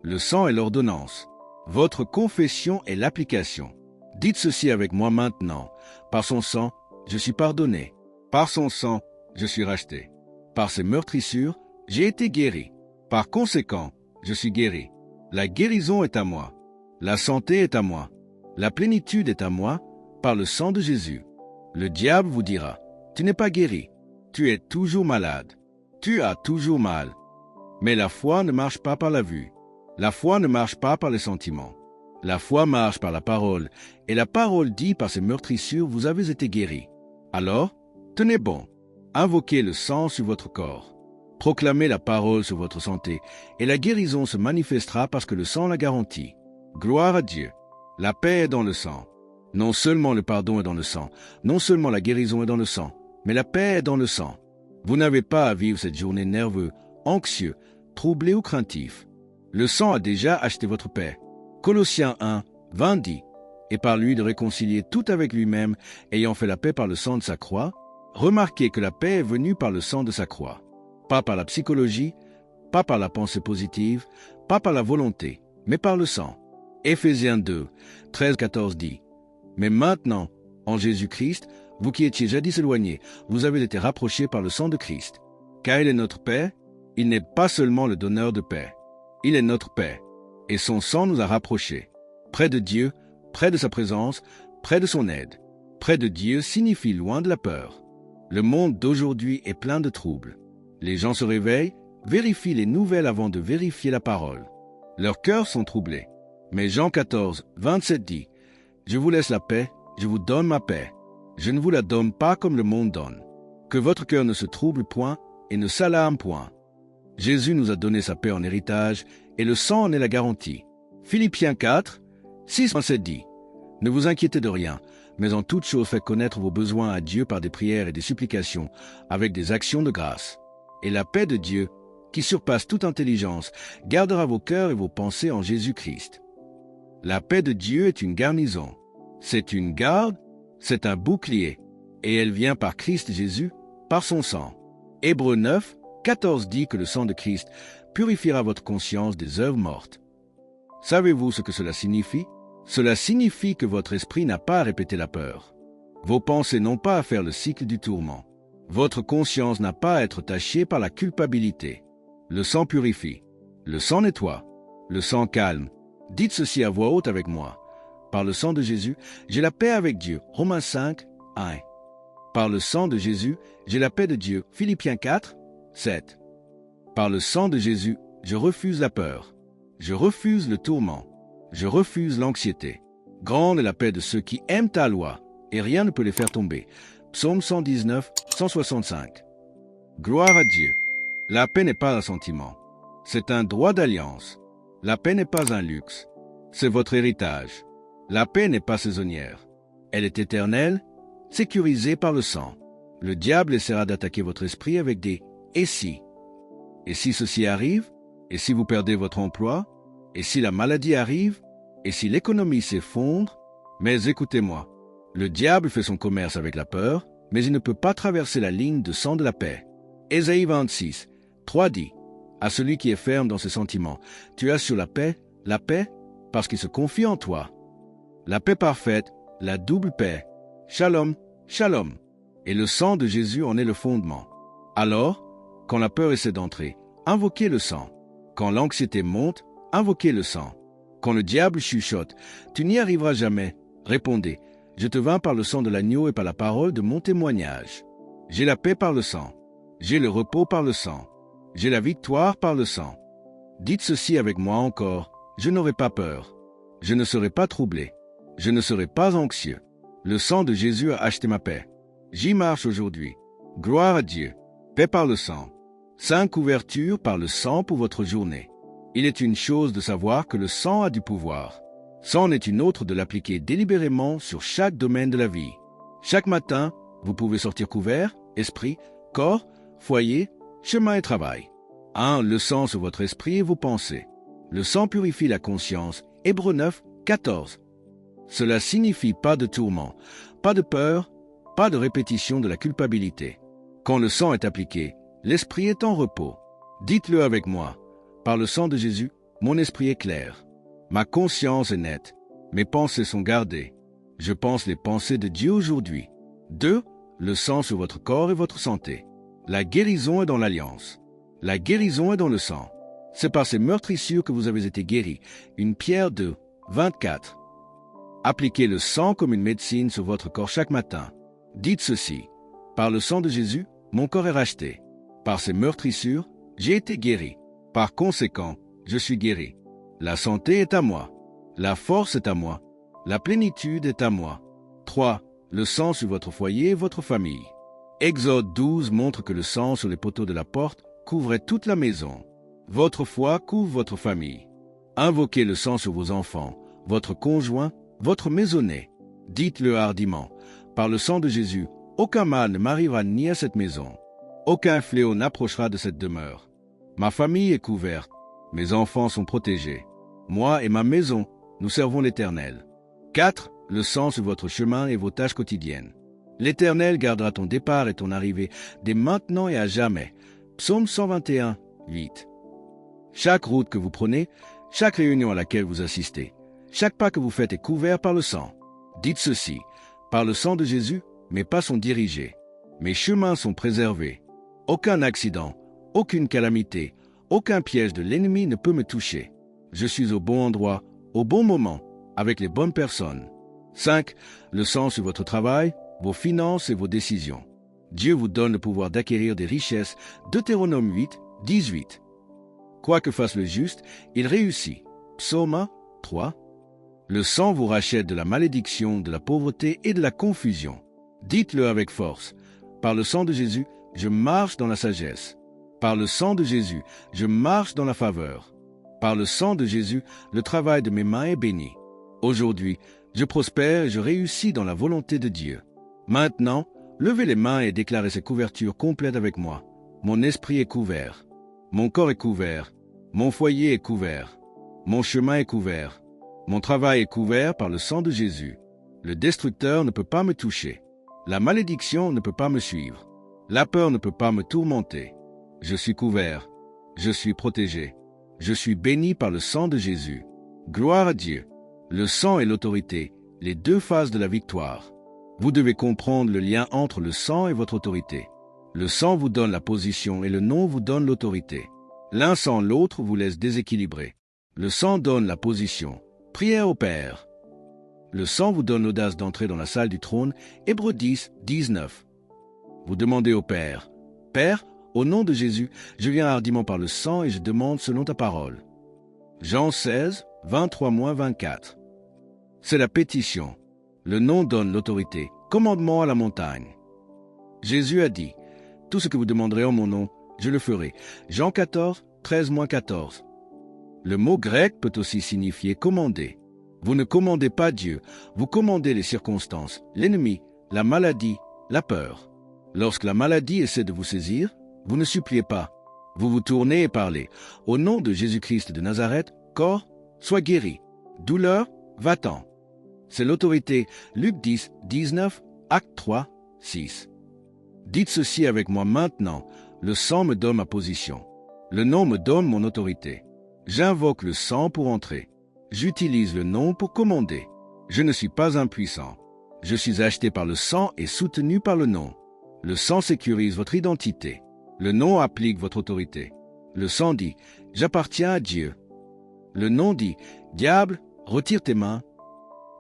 Le sang est l'ordonnance. Votre confession est l'application. Dites ceci avec moi maintenant. Par son sang, je suis pardonné. Par son sang, je suis racheté. Par ses meurtrissures, j'ai été guéri. Par conséquent, je suis guéri. La guérison est à moi. La santé est à moi. La plénitude est à moi par le sang de Jésus. Le diable vous dira, tu n'es pas guéri. Tu es toujours malade. Tu as toujours mal. Mais la foi ne marche pas par la vue. La foi ne marche pas par les sentiments. La foi marche par la parole, et la parole dit par ses meurtrissures, vous avez été guéris. Alors, tenez bon, invoquez le sang sur votre corps. Proclamez la parole sur votre santé, et la guérison se manifestera parce que le sang la garantit. Gloire à Dieu. La paix est dans le sang. Non seulement le pardon est dans le sang, non seulement la guérison est dans le sang, mais la paix est dans le sang. Vous n'avez pas à vivre cette journée nerveux, anxieux, troublé ou craintif. Le sang a déjà acheté votre paix. Colossiens 1, 20 dit, et par lui de réconcilier tout avec lui-même, ayant fait la paix par le sang de sa croix. Remarquez que la paix est venue par le sang de sa croix. Pas par la psychologie, pas par la pensée positive, pas par la volonté, mais par le sang. Éphésiens 2, 13-14 dit, mais maintenant, en Jésus-Christ, vous qui étiez jadis éloignés, vous avez été rapprochés par le sang de Christ. Car il est notre paix, il n'est pas seulement le donneur de paix. Il est notre paix, et son sang nous a rapprochés. Près de Dieu, près de sa présence, près de son aide. Près de Dieu signifie loin de la peur. Le monde d'aujourd'hui est plein de troubles. Les gens se réveillent, vérifient les nouvelles avant de vérifier la parole. Leurs cœurs sont troublés. Mais Jean 14, 27 dit, « Je vous laisse la paix, je vous donne ma paix. Je ne vous la donne pas comme le monde donne. Que votre cœur ne se trouble point et ne s'alarme point. » Jésus nous a donné sa paix en héritage, et le sang en est la garantie. Philippiens 4, 6-7 dit, « Ne vous inquiétez de rien, mais en toute chose faites connaître vos besoins à Dieu par des prières et des supplications, avec des actions de grâce. Et la paix de Dieu, qui surpasse toute intelligence, gardera vos cœurs et vos pensées en Jésus-Christ. » La paix de Dieu est une garnison. C'est une garde, c'est un bouclier, et elle vient par Christ Jésus, par son sang. Hébreux 9, 14 dit que le sang de Christ purifiera votre conscience des œuvres mortes. Savez-vous ce que cela signifie? Cela signifie que votre esprit n'a pas à répéter la peur. Vos pensées n'ont pas à faire le cycle du tourment. Votre conscience n'a pas à être tachée par la culpabilité. Le sang purifie. Le sang nettoie. Le sang calme. Dites ceci à voix haute avec moi. Par le sang de Jésus, j'ai la paix avec Dieu. Romains 5, 1. Par le sang de Jésus, j'ai la paix de Dieu. Philippiens 4, 7. Par le sang de Jésus, je refuse la peur. Je refuse le tourment. Je refuse l'anxiété. Grande est la paix de ceux qui aiment ta loi, et rien ne peut les faire tomber. Psaume 119, 165. Gloire à Dieu. La paix n'est pas un sentiment. C'est un droit d'alliance. La paix n'est pas un luxe. C'est votre héritage. La paix n'est pas saisonnière. Elle est éternelle, sécurisée par le sang. Le diable essaiera d'attaquer votre esprit avec des « et si ». Et si ceci arrive? Et si vous perdez votre emploi? Et si la maladie arrive? Et si l'économie s'effondre? Mais écoutez-moi, le diable fait son commerce avec la peur, mais il ne peut pas traverser la ligne de sang de la paix. Ésaïe 26, 3 dit, à celui qui est ferme dans ses sentiments, tu assures la paix, parce qu'il se confie en toi. La paix parfaite, la double paix. Shalom, shalom. Et le sang de Jésus en est le fondement. Alors, quand la peur essaie d'entrer, invoquez le sang. Quand l'anxiété monte, invoquez le sang. Quand le diable chuchote, tu n'y arriveras jamais, répondez, je te vins par le sang de l'agneau et par la parole de mon témoignage. J'ai la paix par le sang. J'ai le repos par le sang. J'ai la victoire par le sang. Dites ceci avec moi encore, je n'aurai pas peur. Je ne serai pas troublé. Je ne serai pas anxieux. Le sang de Jésus a acheté ma paix. J'y marche aujourd'hui. Gloire à Dieu. Paix par le sang. 5 couvertures par le sang pour votre journée. Il est une chose de savoir que le sang a du pouvoir. C'en est une autre de l'appliquer délibérément sur chaque domaine de la vie. Chaque matin, vous pouvez sortir couvert, esprit, corps, foyer, chemin et travail. 1. Le sang sur votre esprit et vos pensées. Le sang purifie la conscience. Hébreux 9, 14. Cela signifie pas de tourment, pas de peur, pas de répétition de la culpabilité. Quand le sang est appliqué, l'esprit est en repos. Dites-le avec moi. Par le sang de Jésus, mon esprit est clair. Ma conscience est nette. Mes pensées sont gardées. Je pense les pensées de Dieu aujourd'hui. 2. Le sang sur votre corps et votre santé. La guérison est dans l'alliance. La guérison est dans le sang. C'est par ces meurtrissures que vous avez été guéris. Une Pierre 2, 24. Appliquez le sang comme une médecine sur votre corps chaque matin. Dites ceci. Par le sang de Jésus, mon corps est racheté. Par ces meurtrissures, j'ai été guéri. Par conséquent, je suis guéri. La santé est à moi. La force est à moi. La plénitude est à moi. 3. Le sang sur votre foyer et votre famille. Exode 12 montre que le sang sur les poteaux de la porte couvrait toute la maison. Votre foi couvre votre famille. Invoquez le sang sur vos enfants, votre conjoint, votre maisonnée. Dites-le hardiment. Par le sang de Jésus, aucun mal ne m'arrivera ni à cette maison. Aucun fléau n'approchera de cette demeure. Ma famille est couverte. Mes enfants sont protégés. Moi et ma maison, nous servons l'Éternel. 4. Le sang sur votre chemin et vos tâches quotidiennes. L'Éternel gardera ton départ et ton arrivée dès maintenant et à jamais. Psaume 121, 8. Chaque route que vous prenez, chaque réunion à laquelle vous assistez, chaque pas que vous faites est couvert par le sang. Dites ceci. Par le sang de Jésus, mes pas sont dirigés. Mes chemins sont préservés. Aucun accident, aucune calamité, aucun piège de l'ennemi ne peut me toucher. Je suis au bon endroit, au bon moment, avec les bonnes personnes. 5. Le sang sur votre travail, vos finances et vos décisions. Dieu vous donne le pouvoir d'acquérir des richesses. Deutéronome 8, 18. Quoi que fasse le juste, il réussit. Psaume 1, 3. Le sang vous rachète de la malédiction, de la pauvreté et de la confusion. Dites-le avec force. Par le sang de Jésus, je marche dans la sagesse. Par le sang de Jésus, je marche dans la faveur. Par le sang de Jésus, le travail de mes mains est béni. Aujourd'hui, je prospère et je réussis dans la volonté de Dieu. Maintenant, levez les mains et déclarez ces couvertures complètes avec moi. Mon esprit est couvert. Mon corps est couvert. Mon foyer est couvert. Mon chemin est couvert. Mon travail est couvert par le sang de Jésus. Le destructeur ne peut pas me toucher. La malédiction ne peut pas me suivre. La peur ne peut pas me tourmenter. Je suis couvert. Je suis protégé. Je suis béni par le sang de Jésus. Gloire à Dieu. Le sang et l'autorité, les deux faces de la victoire. Vous devez comprendre le lien entre le sang et votre autorité. Le sang vous donne la position et le nom vous donne l'autorité. L'un sans l'autre vous laisse déséquilibré. Le sang donne la position. Prière au Père. Le sang vous donne l'audace d'entrer dans la salle du trône. Hébreux 10, 19. Vous demandez au Père. Père, au nom de Jésus, je viens hardiment par le sang et je demande selon ta parole. Jean 16, 23-24. C'est la pétition. Le nom donne l'autorité. Commandement à la montagne. Jésus a dit, « Tout ce que vous demanderez en mon nom, je le ferai. » Jean 14, 13-14. Le mot grec peut aussi signifier commander. Vous ne commandez pas Dieu, vous commandez les circonstances, l'ennemi, la maladie, la peur. Lorsque la maladie essaie de vous saisir, vous ne suppliez pas. Vous vous tournez et parlez. Au nom de Jésus-Christ de Nazareth, corps, sois guéri. Douleur, va-t'en. C'est l'autorité. Luc 10, 19, Acte 3, 6. Dites ceci avec moi maintenant. Le sang me donne ma position. Le nom me donne mon autorité. J'invoque le sang pour entrer. J'utilise le nom pour commander. Je ne suis pas impuissant. Je suis acheté par le sang et soutenu par le nom. Le sang sécurise votre identité. Le nom applique votre autorité. Le sang dit « J'appartiens à Dieu ». Le nom dit « Diable, retire tes mains ».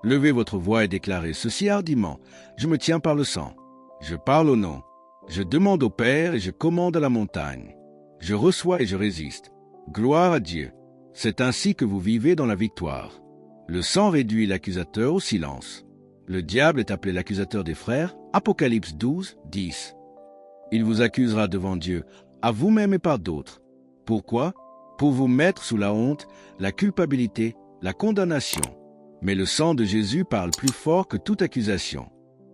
Levez votre voix et déclarez ceci hardiment « Je me tiens par le sang. Je parle au nom. Je demande au Père et je commande à la montagne. Je reçois et je résiste. Gloire à Dieu. C'est ainsi que vous vivez dans la victoire. Le sang réduit l'accusateur au silence. Le diable est appelé l'accusateur des frères. Apocalypse 12, 10. Il vous accusera devant Dieu à vous-même et par d'autres. Pourquoi? Pour vous mettre sous la honte, la culpabilité, la condamnation. Mais le sang de Jésus parle plus fort que toute accusation.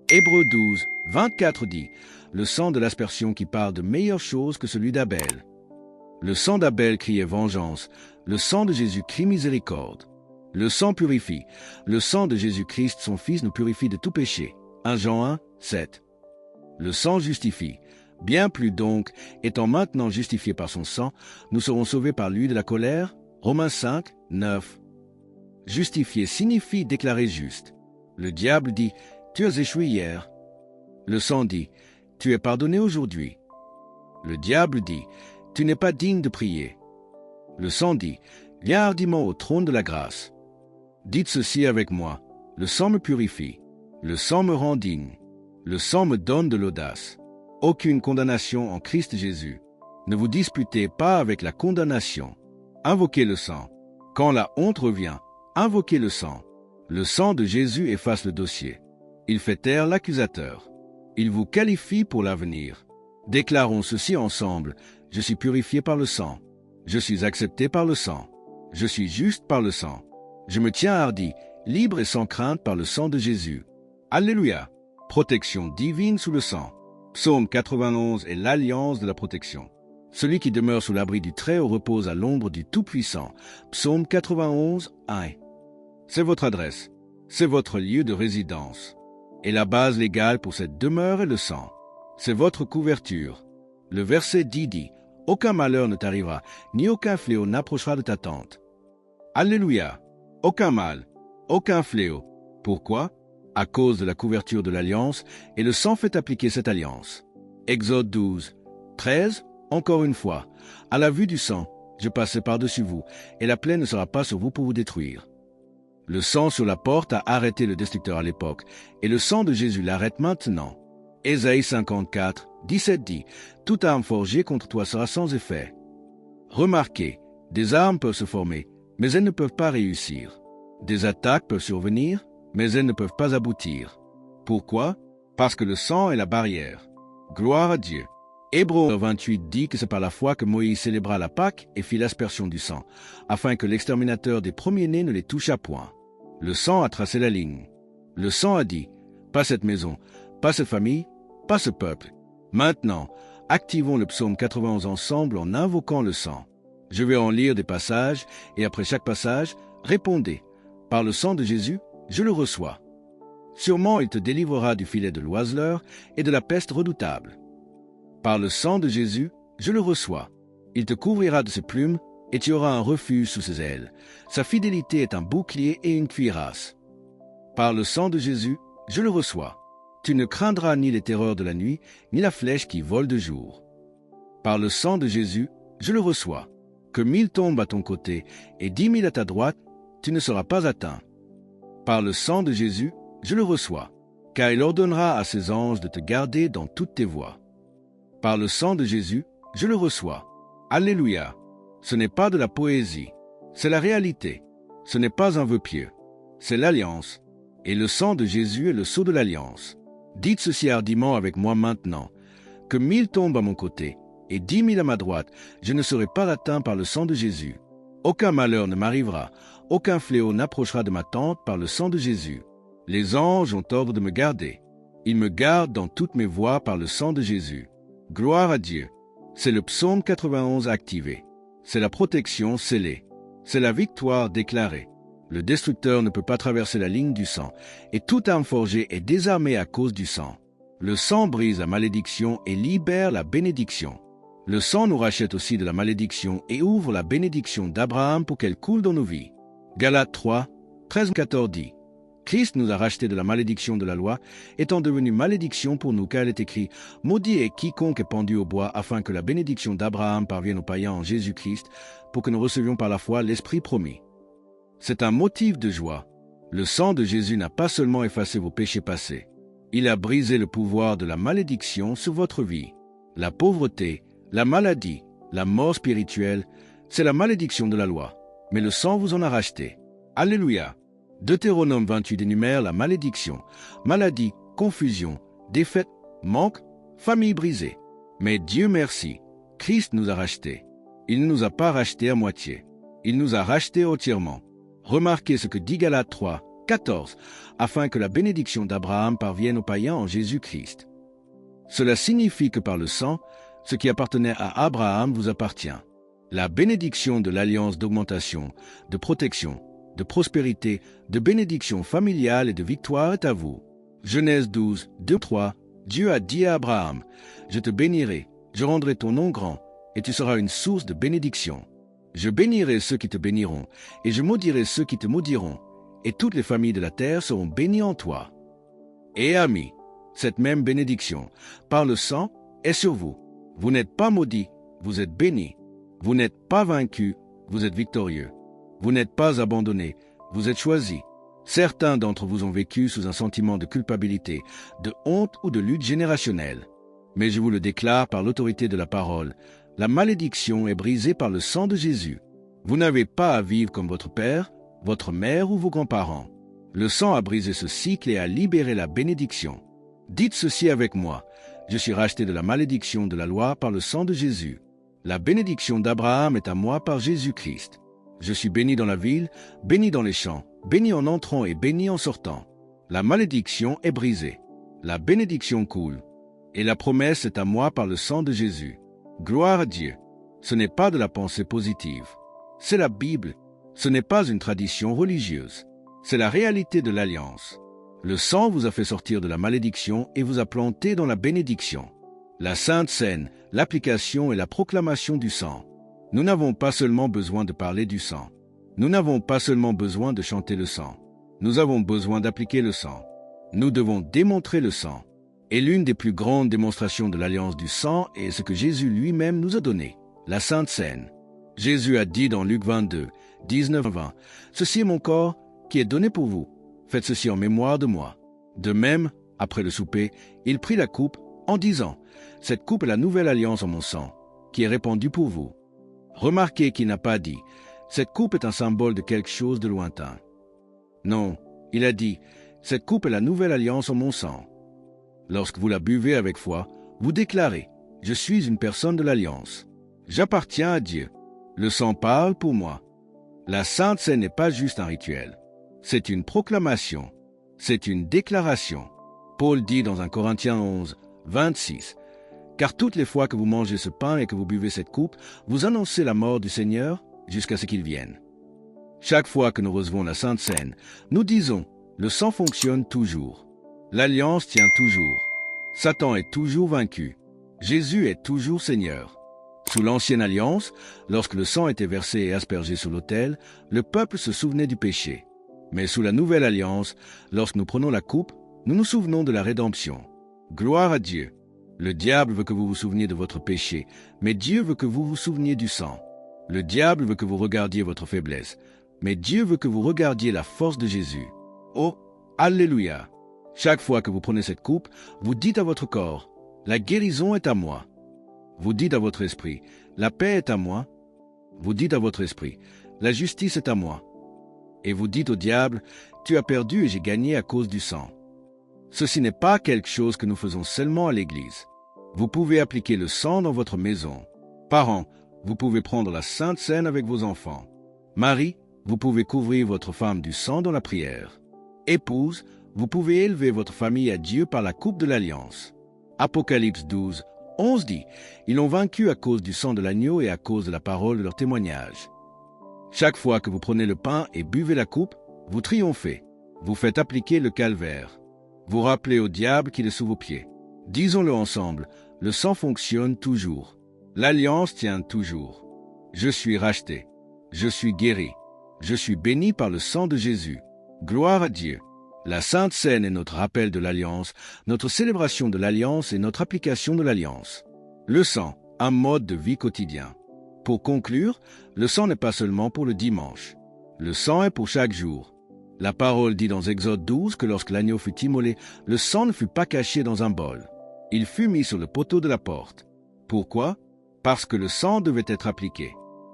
Hébreux 12, 24 dit, le sang de l'aspersion qui parle de meilleures choses que celui d'Abel. Le sang d'Abel criait vengeance, le sang de Jésus crie miséricorde. Le sang purifie, le sang de Jésus-Christ, son Fils, nous purifie de tout péché. 1 Jean 1, 7. Le sang justifie. Bien plus donc, étant maintenant justifiés par son sang, nous serons sauvés par lui de la colère. Romains 5, 9. Justifier signifie déclarer juste. Le diable dit, tu as échoué hier. Le sang dit, tu es pardonné aujourd'hui. Le diable dit, tu n'es pas digne de prier. Le sang dit, viens hardiment au trône de la grâce. Dites ceci avec moi, le sang me purifie, le sang me rend digne, le sang me donne de l'audace. Aucune condamnation en Christ Jésus. Ne vous disputez pas avec la condamnation. Invoquez le sang. Quand la honte revient, invoquez le sang. Le sang de Jésus efface le dossier. Il fait taire l'accusateur. Il vous qualifie pour l'avenir. Déclarons ceci ensemble. Je suis purifié par le sang. Je suis accepté par le sang. Je suis juste par le sang. Je me tiens hardi, libre et sans crainte par le sang de Jésus. Alléluia! Protection divine sous le sang. Psaume 91 est l'alliance de la protection. Celui qui demeure sous l'abri du Très-Haut repose à l'ombre du Tout-Puissant. Psaume 91, 1. C'est votre adresse. C'est votre lieu de résidence. Et la base légale pour cette demeure est le sang. C'est votre couverture. Le verset 10 dit, « Aucun malheur ne t'arrivera, ni aucun fléau n'approchera de ta tente. » Alléluia! Aucun mal, aucun fléau. Pourquoi? À cause de la couverture de l'alliance, et le sang fait appliquer cette alliance. Exode 12, 13, encore une fois, à la vue du sang, je passerai par-dessus vous, et la plaie ne sera pas sur vous pour vous détruire. Le sang sur la porte a arrêté le destructeur à l'époque, et le sang de Jésus l'arrête maintenant. Ésaïe 54, 17 dit, « Toute arme forgée contre toi sera sans effet. » Remarquez, des armes peuvent se former, mais elles ne peuvent pas réussir. Des attaques peuvent survenir, mais elles ne peuvent pas aboutir. Pourquoi? Parce que le sang est la barrière. Gloire à Dieu. Hébreux 28 dit que c'est par la foi que Moïse célébra la Pâque et fit l'aspersion du sang, afin que l'exterminateur des premiers-nés ne les touchât point. Le sang a tracé la ligne. Le sang a dit, pas cette maison, pas cette famille, pas ce peuple. Maintenant, activons le psaume 91 ensemble en invoquant le sang. Je vais en lire des passages, et après chaque passage, répondez, par le sang de Jésus, je le reçois. Sûrement il te délivrera du filet de l'oiseleur et de la peste redoutable. Par le sang de Jésus, je le reçois. Il te couvrira de ses plumes, et tu auras un refuge sous ses ailes. Sa fidélité est un bouclier et une cuirasse. Par le sang de Jésus, je le reçois. Tu ne craindras ni les terreurs de la nuit, ni la flèche qui vole de jour. Par le sang de Jésus, je le reçois. Que 1000 tombent à ton côté et 10 000 à ta droite, tu ne seras pas atteint. Par le sang de Jésus, je le reçois, car il ordonnera à ses anges de te garder dans toutes tes voies. Par le sang de Jésus, je le reçois. Alléluia! Ce n'est pas de la poésie, c'est la réalité. Ce n'est pas un vœu pieux, c'est l'alliance. Et le sang de Jésus est le sceau de l'alliance. Dites ceci hardiment avec moi maintenant. Que 1000 tombent à mon côté et 10 000 à ma droite, je ne serai pas atteint par le sang de Jésus. Aucun malheur ne m'arrivera, aucun fléau n'approchera de ma tente par le sang de Jésus. Les anges ont ordre de me garder. Ils me gardent dans toutes mes voies par le sang de Jésus. Gloire à Dieu. C'est le psaume 91 activé. C'est la protection scellée. C'est la victoire déclarée. Le destructeur ne peut pas traverser la ligne du sang, et toute arme forgée est désarmée à cause du sang. Le sang brise la malédiction et libère la bénédiction. Le sang nous rachète aussi de la malédiction et ouvre la bénédiction d'Abraham pour qu'elle coule dans nos vies. Galates 3, 13-14 dit, « Christ nous a rachetés de la malédiction de la loi, étant devenu malédiction pour nous, car il est écrit, « Maudit est quiconque est pendu au bois, afin que la bénédiction d'Abraham parvienne aux païens en Jésus-Christ, pour que nous recevions par la foi l'Esprit promis. » C'est un motif de joie. Le sang de Jésus n'a pas seulement effacé vos péchés passés. Il a brisé le pouvoir de la malédiction sur votre vie. La pauvreté, la maladie, la mort spirituelle, c'est la malédiction de la loi. Mais le sang vous en a racheté. Alléluia. Deutéronome 28 énumère la malédiction, maladie, confusion, défaite, manque, famille brisée. Mais Dieu merci, Christ nous a rachetés. Il ne nous a pas rachetés à moitié. Il nous a rachetés entièrement. Remarquez ce que dit Galates 3, 14, afin que la bénédiction d'Abraham parvienne aux païens en Jésus-Christ. Cela signifie que par le sang, ce qui appartenait à Abraham vous appartient. La bénédiction de l'alliance d'augmentation, de protection, de prospérité, de bénédiction familiale et de victoire est à vous. Genèse 12, 2, 3. Dieu a dit à Abraham, « Je te bénirai, je rendrai ton nom grand, et tu seras une source de bénédiction. Je bénirai ceux qui te béniront, et je maudirai ceux qui te maudiront, et toutes les familles de la terre seront bénies en toi. » Et amis, cette même bénédiction, par le sang, est sur vous. Vous n'êtes pas maudits, vous êtes bénis. Vous n'êtes pas vaincus, vous êtes victorieux. Vous n'êtes pas abandonnés, vous êtes choisis. Certains d'entre vous ont vécu sous un sentiment de culpabilité, de honte ou de lutte générationnelle. Mais je vous le déclare par l'autorité de la parole, la malédiction est brisée par le sang de Jésus. Vous n'avez pas à vivre comme votre père, votre mère ou vos grands-parents. Le sang a brisé ce cycle et a libéré la bénédiction. Dites ceci avec moi, je suis racheté de la malédiction de la loi par le sang de Jésus. La bénédiction d'Abraham est à moi par Jésus-Christ. Je suis béni dans la ville, béni dans les champs, béni en entrant et béni en sortant. La malédiction est brisée. La bénédiction coule. Et la promesse est à moi par le sang de Jésus. Gloire à Dieu. Ce n'est pas de la pensée positive. C'est la Bible. Ce n'est pas une tradition religieuse. C'est la réalité de l'alliance. Le sang vous a fait sortir de la malédiction et vous a planté dans la bénédiction. La Sainte Seine, l'application et la proclamation du sang. Nous n'avons pas seulement besoin de parler du sang. Nous n'avons pas seulement besoin de chanter le sang. Nous avons besoin d'appliquer le sang. Nous devons démontrer le sang. Et l'une des plus grandes démonstrations de l'alliance du sang est ce que Jésus lui-même nous a donné, la Sainte Seine. Jésus a dit dans Luc 22, 19-20, « Ceci est mon corps qui est donné pour vous. Faites ceci en mémoire de moi. » De même, après le souper, il prit la coupe en disant, « Cette coupe est la nouvelle alliance en mon sang, qui est répandue pour vous. » Remarquez qu'il n'a pas dit, « Cette coupe est un symbole de quelque chose de lointain. » Non, il a dit, « Cette coupe est la nouvelle alliance en mon sang. » Lorsque vous la buvez avec foi, vous déclarez, « Je suis une personne de l'alliance. J'appartiens à Dieu. Le sang parle pour moi. » La Sainte Seine n'est pas juste un rituel. C'est une proclamation. C'est une déclaration. Paul dit dans 1 Corinthiens 11, 26, « Car toutes les fois que vous mangez ce pain et que vous buvez cette coupe, vous annoncez la mort du Seigneur jusqu'à ce qu'il vienne. » Chaque fois que nous recevons la Sainte Seine, nous disons, « Le sang fonctionne toujours. L'alliance tient toujours. Satan est toujours vaincu. Jésus est toujours Seigneur. » Sous l'ancienne alliance, lorsque le sang était versé et aspergé sur l'autel, le peuple se souvenait du péché. Mais sous la nouvelle alliance, lorsque nous prenons la coupe, nous nous souvenons de la rédemption. Gloire à Dieu. Le diable veut que vous vous souveniez de votre péché, mais Dieu veut que vous vous souveniez du sang. Le diable veut que vous regardiez votre faiblesse, mais Dieu veut que vous regardiez la force de Jésus. Oh, Alléluia! Chaque fois que vous prenez cette coupe, vous dites à votre corps, « La guérison est à moi. » Vous dites à votre esprit, « La paix est à moi. » Vous dites à votre esprit, « La justice est à moi. » Et vous dites au diable, « Tu as perdu et j'ai gagné à cause du sang. » Ceci n'est pas quelque chose que nous faisons seulement à l'église. Vous pouvez appliquer le sang dans votre maison. Parents, vous pouvez prendre la Sainte Seine avec vos enfants. Mari, vous pouvez couvrir votre femme du sang dans la prière. Épouse, vous pouvez élever votre famille à Dieu par la coupe de l'alliance. Apocalypse 12, 11 dit, « Ils l'ont vaincu à cause du sang de l'agneau et à cause de la parole de leur témoignage. » Chaque fois que vous prenez le pain et buvez la coupe, vous triomphez. Vous faites appliquer le calvaire. Vous rappelez au diable qu'il est sous vos pieds. Disons-le ensemble, le sang fonctionne toujours. L'alliance tient toujours. Je suis racheté. Je suis guéri. Je suis béni par le sang de Jésus. Gloire à Dieu. La Sainte Seine est notre rappel de l'alliance, notre célébration de l'alliance et notre application de l'alliance. Le sang, un mode de vie quotidien. Pour conclure, le sang n'est pas seulement pour le dimanche. Le sang est pour chaque jour. La parole dit dans Exode 12 que lorsque l'agneau fut immolé, le sang ne fut pas caché dans un bol. Il fut mis sur le poteau de la porte. Pourquoi? Parce que le sang devait être appliqué.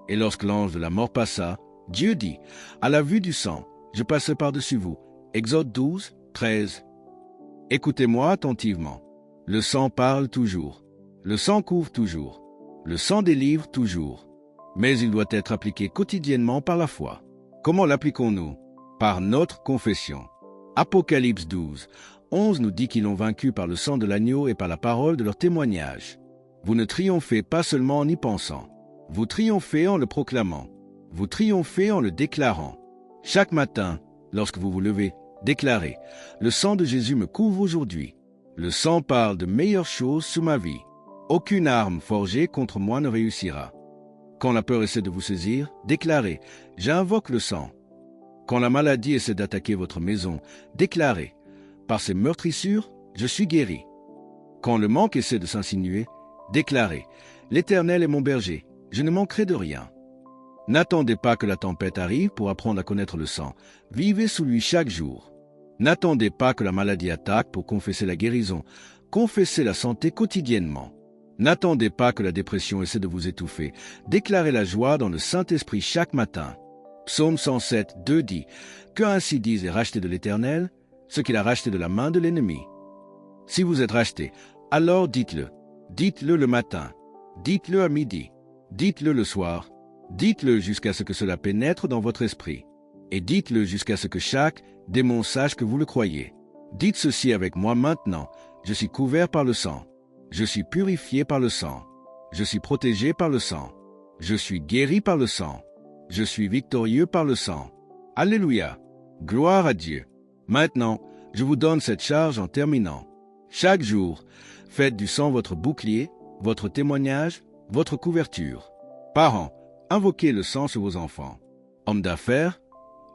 Et lorsque l'ange de la mort passa, Dieu dit, « À la vue du sang, je passerai par-dessus vous. » Exode 12, 13. Écoutez-moi attentivement. Le sang parle toujours. Le sang couvre toujours. Le sang délivre toujours, mais il doit être appliqué quotidiennement par la foi. Comment l'appliquons-nous? Par notre confession. Apocalypse 12, 11 nous dit qu'ils l'ont vaincu par le sang de l'agneau et par la parole de leur témoignage. Vous ne triomphez pas seulement en y pensant. Vous triomphez en le proclamant. Vous triomphez en le déclarant. Chaque matin, lorsque vous vous levez, déclarez « Le sang de Jésus me couvre aujourd'hui. Le sang parle de meilleures choses sur ma vie. Aucune arme forgée contre moi ne réussira. » Quand la peur essaie de vous saisir, déclarez « J'invoque le sang. » Quand la maladie essaie d'attaquer votre maison, déclarez « Par ces meurtrissures, je suis guéri. » Quand le manque essaie de s'insinuer, déclarez « L'Éternel est mon berger, je ne manquerai de rien. » N'attendez pas que la tempête arrive pour apprendre à connaître le sang. Vivez sous lui chaque jour. N'attendez pas que la maladie attaque pour confesser la guérison. Confessez la santé quotidiennement. N'attendez pas que la dépression essaie de vous étouffer. Déclarez la joie dans le Saint-Esprit chaque matin. Psaume 107, 2 dit « Que ainsi disent les rachetés de l'Éternel, ce qu'il a racheté de la main de l'ennemi. » Si vous êtes rachetés, alors dites-le. Dites-le le matin. Dites-le à midi. Dites-le le soir. Dites-le jusqu'à ce que cela pénètre dans votre esprit. Et dites-le jusqu'à ce que chaque démon sache que vous le croyez. Dites ceci avec moi maintenant. Je suis couvert par le sang. Je suis purifié par le sang. Je suis protégé par le sang. Je suis guéri par le sang. Je suis victorieux par le sang. Alléluia. Gloire à Dieu. Maintenant, je vous donne cette charge en terminant. Chaque jour, faites du sang votre bouclier, votre témoignage, votre couverture. Parents, invoquez le sang sur vos enfants. Hommes d'affaires,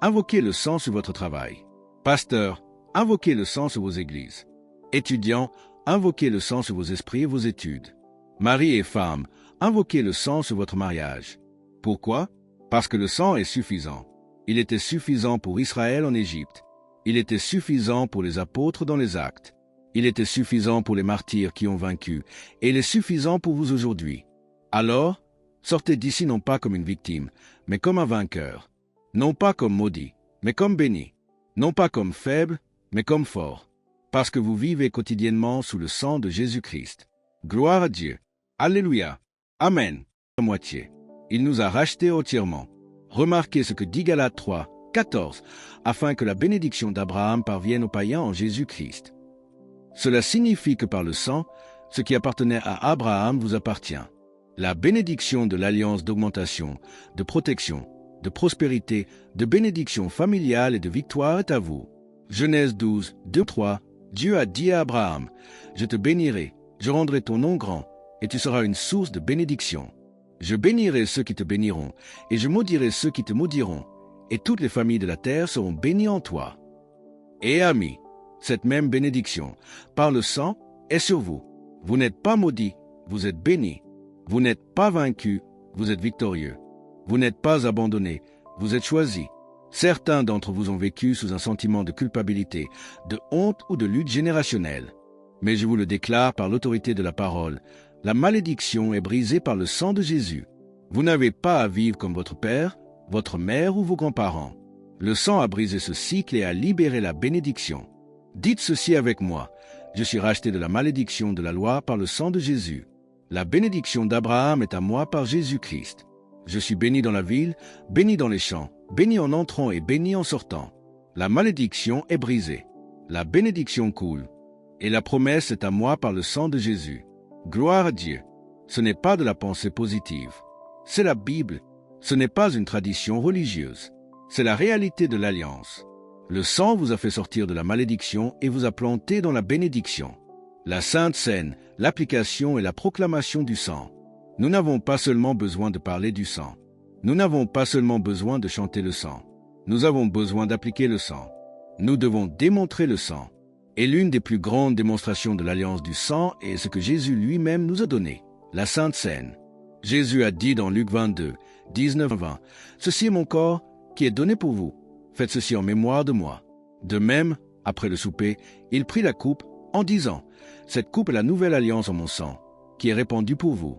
invoquez le sang sur votre travail. Pasteurs, invoquez le sang sur vos églises. Étudiants, invoquez le sang sur vos esprits et vos études. Maris et femmes, invoquez le sang sur votre mariage. Pourquoi? Parce que le sang est suffisant. Il était suffisant pour Israël en Égypte. Il était suffisant pour les apôtres dans les Actes. Il était suffisant pour les martyrs qui ont vaincu. Et il est suffisant pour vous aujourd'hui. Alors, sortez d'ici non pas comme une victime, mais comme un vainqueur. Non pas comme maudit, mais comme béni. Non pas comme faible, mais comme fort. Parce que vous vivez quotidiennement sous le sang de Jésus-Christ. Gloire à Dieu. Alléluia. Amen. À moitié. Il nous a rachetés entièrement. Remarquez ce que dit Galates 3, 14, afin que la bénédiction d'Abraham parvienne aux païens en Jésus-Christ. Cela signifie que par le sang, ce qui appartenait à Abraham vous appartient. La bénédiction de l'alliance d'augmentation, de protection, de prospérité, de bénédiction familiale et de victoire est à vous. Genèse 12, 2, 3. Dieu a dit à Abraham, « Je te bénirai, je rendrai ton nom grand, et tu seras une source de bénédiction. Je bénirai ceux qui te béniront, et je maudirai ceux qui te maudiront, et toutes les familles de la terre seront bénies en toi. » Et amis, cette même bénédiction, par le sang, est sur vous. Vous n'êtes pas maudits, vous êtes bénis. Vous n'êtes pas vaincus, vous êtes victorieux. Vous n'êtes pas abandonnés, vous êtes choisis. Certains d'entre vous ont vécu sous un sentiment de culpabilité, de honte ou de lutte générationnelle. Mais je vous le déclare par l'autorité de la parole, la malédiction est brisée par le sang de Jésus. Vous n'avez pas à vivre comme votre père, votre mère ou vos grands-parents. Le sang a brisé ce cycle et a libéré la bénédiction. Dites ceci avec moi, je suis racheté de la malédiction de la loi par le sang de Jésus. La bénédiction d'Abraham est à moi par Jésus-Christ. Je suis béni dans la ville, béni dans les champs, béni en entrant et béni en sortant. La malédiction est brisée. La bénédiction coule. Et la promesse est à moi par le sang de Jésus. Gloire à Dieu. Ce n'est pas de la pensée positive. C'est la Bible. Ce n'est pas une tradition religieuse. C'est la réalité de l'alliance. Le sang vous a fait sortir de la malédiction et vous a planté dans la bénédiction. La Sainte Seine, l'application et la proclamation du sang. Nous n'avons pas seulement besoin de parler du sang. Nous n'avons pas seulement besoin de chanter le sang. Nous avons besoin d'appliquer le sang. Nous devons démontrer le sang. Et l'une des plus grandes démonstrations de l'alliance du sang est ce que Jésus lui-même nous a donné, la Sainte Seine. Jésus a dit dans Luc 22, 19-20, « Ceci est mon corps qui est donné pour vous. Faites ceci en mémoire de moi. » De même, après le souper, il prit la coupe en disant, « Cette coupe est la nouvelle alliance en mon sang, qui est répandue pour vous. »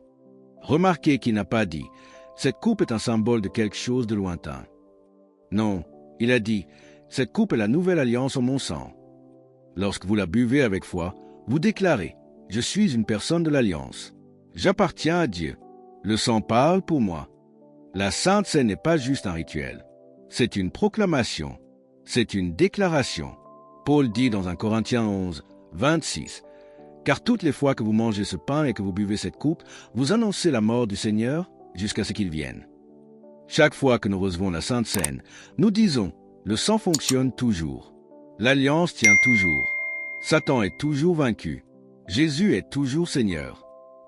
Remarquez qu'il n'a pas dit, « Cette coupe est un symbole de quelque chose de lointain. » Non, il a dit, « Cette coupe est la nouvelle alliance en mon sang. » Lorsque vous la buvez avec foi, vous déclarez, « Je suis une personne de l'alliance. J'appartiens à Dieu. Le sang parle pour moi. La Sainte Seine n'est pas juste un rituel. C'est une proclamation. C'est une déclaration. Paul dit dans 1 Corinthiens 11, 26, « Car toutes les fois que vous mangez ce pain et que vous buvez cette coupe, vous annoncez la mort du Seigneur jusqu'à ce qu'il vienne. » Chaque fois que nous recevons la Sainte Seine, nous disons, le sang fonctionne toujours. L'alliance tient toujours. Satan est toujours vaincu. Jésus est toujours Seigneur.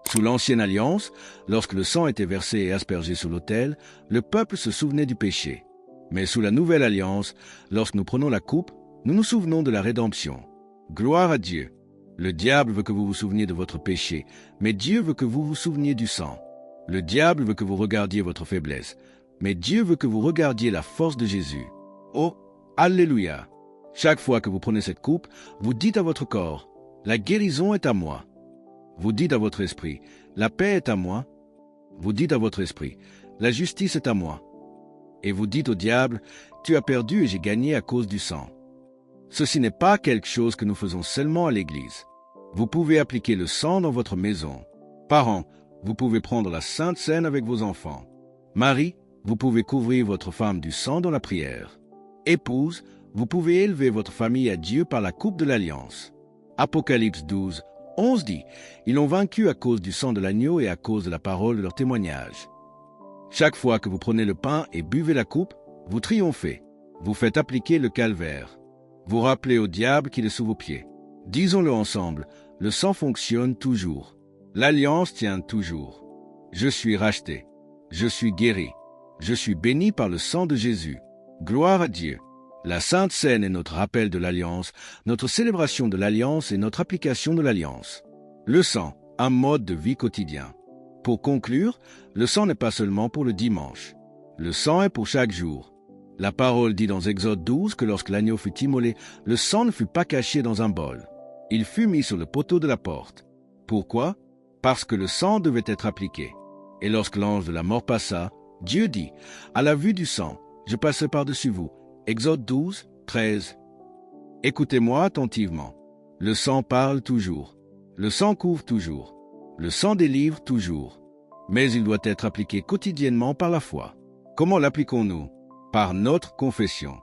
Sous l'ancienne alliance, lorsque le sang était versé et aspergé sur l'autel, le peuple se souvenait du péché. Mais sous la nouvelle alliance, lorsque nous prenons la coupe, nous nous souvenons de la rédemption. Gloire à Dieu. Le diable veut que vous vous souveniez de votre péché, mais Dieu veut que vous vous souveniez du sang. Le diable veut que vous regardiez votre faiblesse, mais Dieu veut que vous regardiez la force de Jésus. Oh, Alléluia! Chaque fois que vous prenez cette coupe, vous dites à votre corps, « La guérison est à moi. » Vous dites à votre esprit, « La paix est à moi. » Vous dites à votre esprit, « La justice est à moi. » Et vous dites au diable, « Tu as perdu et j'ai gagné à cause du sang. » Ceci n'est pas quelque chose que nous faisons seulement à l'église. Vous pouvez appliquer le sang dans votre maison. Parents, vous pouvez prendre la Sainte Seine avec vos enfants. Marie, vous pouvez couvrir votre femme du sang dans la prière. Épouse, vous pouvez élever votre famille à Dieu par la coupe de l'Alliance. Apocalypse 12, 11 dit, « Ils l'ont vaincu à cause du sang de l'agneau et à cause de la parole de leur témoignage. » Chaque fois que vous prenez le pain et buvez la coupe, vous triomphez. Vous faites appliquer le calvaire. Vous rappelez au diable qu'il est sous vos pieds. Disons-le ensemble, le sang fonctionne toujours. L'Alliance tient toujours. Je suis racheté. Je suis guéri. Je suis béni par le sang de Jésus. Gloire à Dieu. La Sainte Seine est notre rappel de l'Alliance, notre célébration de l'Alliance et notre application de l'Alliance. Le sang, un mode de vie quotidien. Pour conclure, le sang n'est pas seulement pour le dimanche. Le sang est pour chaque jour. La parole dit dans Exode 12 que lorsque l'agneau fut immolé, le sang ne fut pas caché dans un bol. Il fut mis sur le poteau de la porte. Pourquoi? Parce que le sang devait être appliqué. Et lorsque l'ange de la mort passa, Dieu dit, « À la vue du sang, je passerai par-dessus vous. » Exode 12, 13. Écoutez-moi attentivement. Le sang parle toujours. Le sang couvre toujours. Le sang délivre toujours. Mais il doit être appliqué quotidiennement par la foi. Comment l'appliquons-nous? Par notre confession.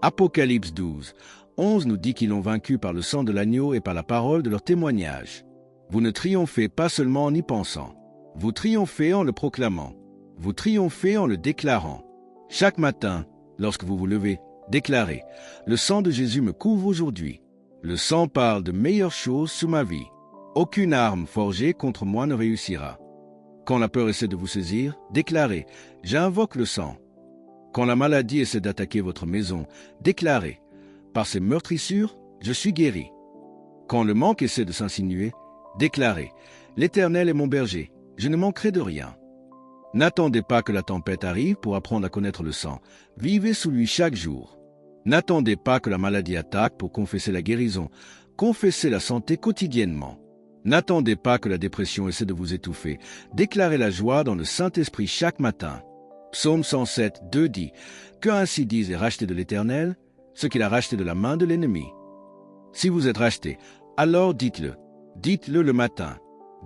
Apocalypse 12, 11 nous dit qu'ils l'ont vaincu par le sang de l'agneau et par la parole de leur témoignage. Vous ne triomphez pas seulement en y pensant. Vous triomphez en le proclamant. Vous triomphez en le déclarant. Chaque matin, lorsque vous vous levez, déclarez « Le sang de Jésus me couvre aujourd'hui. Le sang parle de meilleures choses sur ma vie. Aucune arme forgée contre moi ne réussira. » Quand la peur essaie de vous saisir, déclarez « J'invoque le sang. » Quand la maladie essaie d'attaquer votre maison, déclarez « Par ces meurtrissures, je suis guéri. » Quand le manque essaie de s'insinuer, déclarez « L'Éternel est mon berger, je ne manquerai de rien. » N'attendez pas que la tempête arrive pour apprendre à connaître le sang. Vivez sous lui chaque jour. N'attendez pas que la maladie attaque pour confesser la guérison. Confessez la santé quotidiennement. N'attendez pas que la dépression essaie de vous étouffer. Déclarez la joie dans le Saint-Esprit chaque matin. Psaume 107, 2 dit « Que ainsi dise et racheté de l'Éternel, ce qu'il a racheté de la main de l'ennemi. » Si vous êtes racheté, alors dites-le. Dites-le le matin.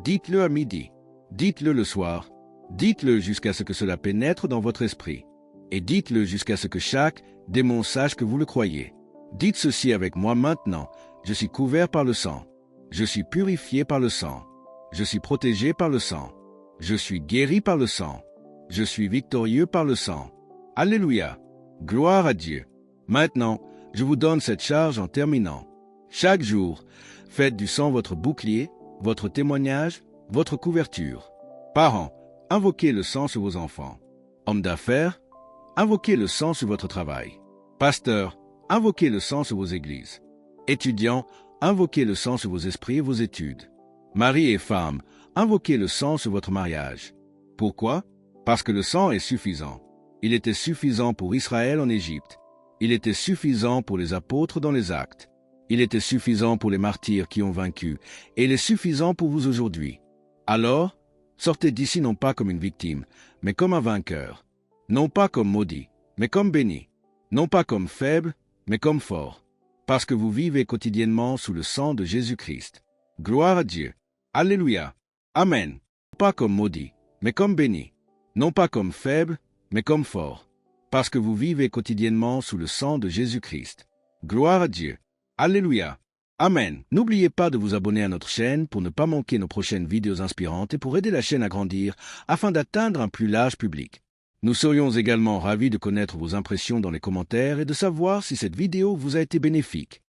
Dites-le à midi. Dites-le le soir. Dites-le jusqu'à ce que cela pénètre dans votre esprit. Et dites-le jusqu'à ce que chaque démon sache que vous le croyez. Dites ceci avec moi maintenant. Je suis couvert par le sang. Je suis purifié par le sang. Je suis protégé par le sang. Je suis guéri par le sang. Je suis victorieux par le sang. Alléluia. Gloire à Dieu. Maintenant, je vous donne cette charge en terminant. Chaque jour, faites du sang votre bouclier, votre témoignage, votre couverture. Parents, invoquez le sang sur vos enfants. Hommes d'affaires, invoquez le sang sur votre travail. Pasteurs, invoquez le sang sur vos églises. Étudiants, invoquez le sang sur vos esprits et vos études. Maris et femmes, invoquez le sang sur votre mariage. Pourquoi? Parce que le sang est suffisant. Il était suffisant pour Israël en Égypte. Il était suffisant pour les apôtres dans les Actes. Il était suffisant pour les martyrs qui ont vaincu, et il est suffisant pour vous aujourd'hui. Alors, sortez d'ici non pas comme une victime, mais comme un vainqueur. Non pas comme maudit, mais comme béni. Non pas comme faible, mais comme fort. Parce que vous vivez quotidiennement sous le sang de Jésus-Christ. Gloire à Dieu. Alléluia. Amen. Pas comme maudit, mais comme bénis. Non pas comme faibles, mais comme forts. Parce que vous vivez quotidiennement sous le sang de Jésus-Christ. Gloire à Dieu. Alléluia. Amen. N'oubliez pas de vous abonner à notre chaîne pour ne pas manquer nos prochaines vidéos inspirantes et pour aider la chaîne à grandir afin d'atteindre un plus large public. Nous serions également ravis de connaître vos impressions dans les commentaires et de savoir si cette vidéo vous a été bénéfique.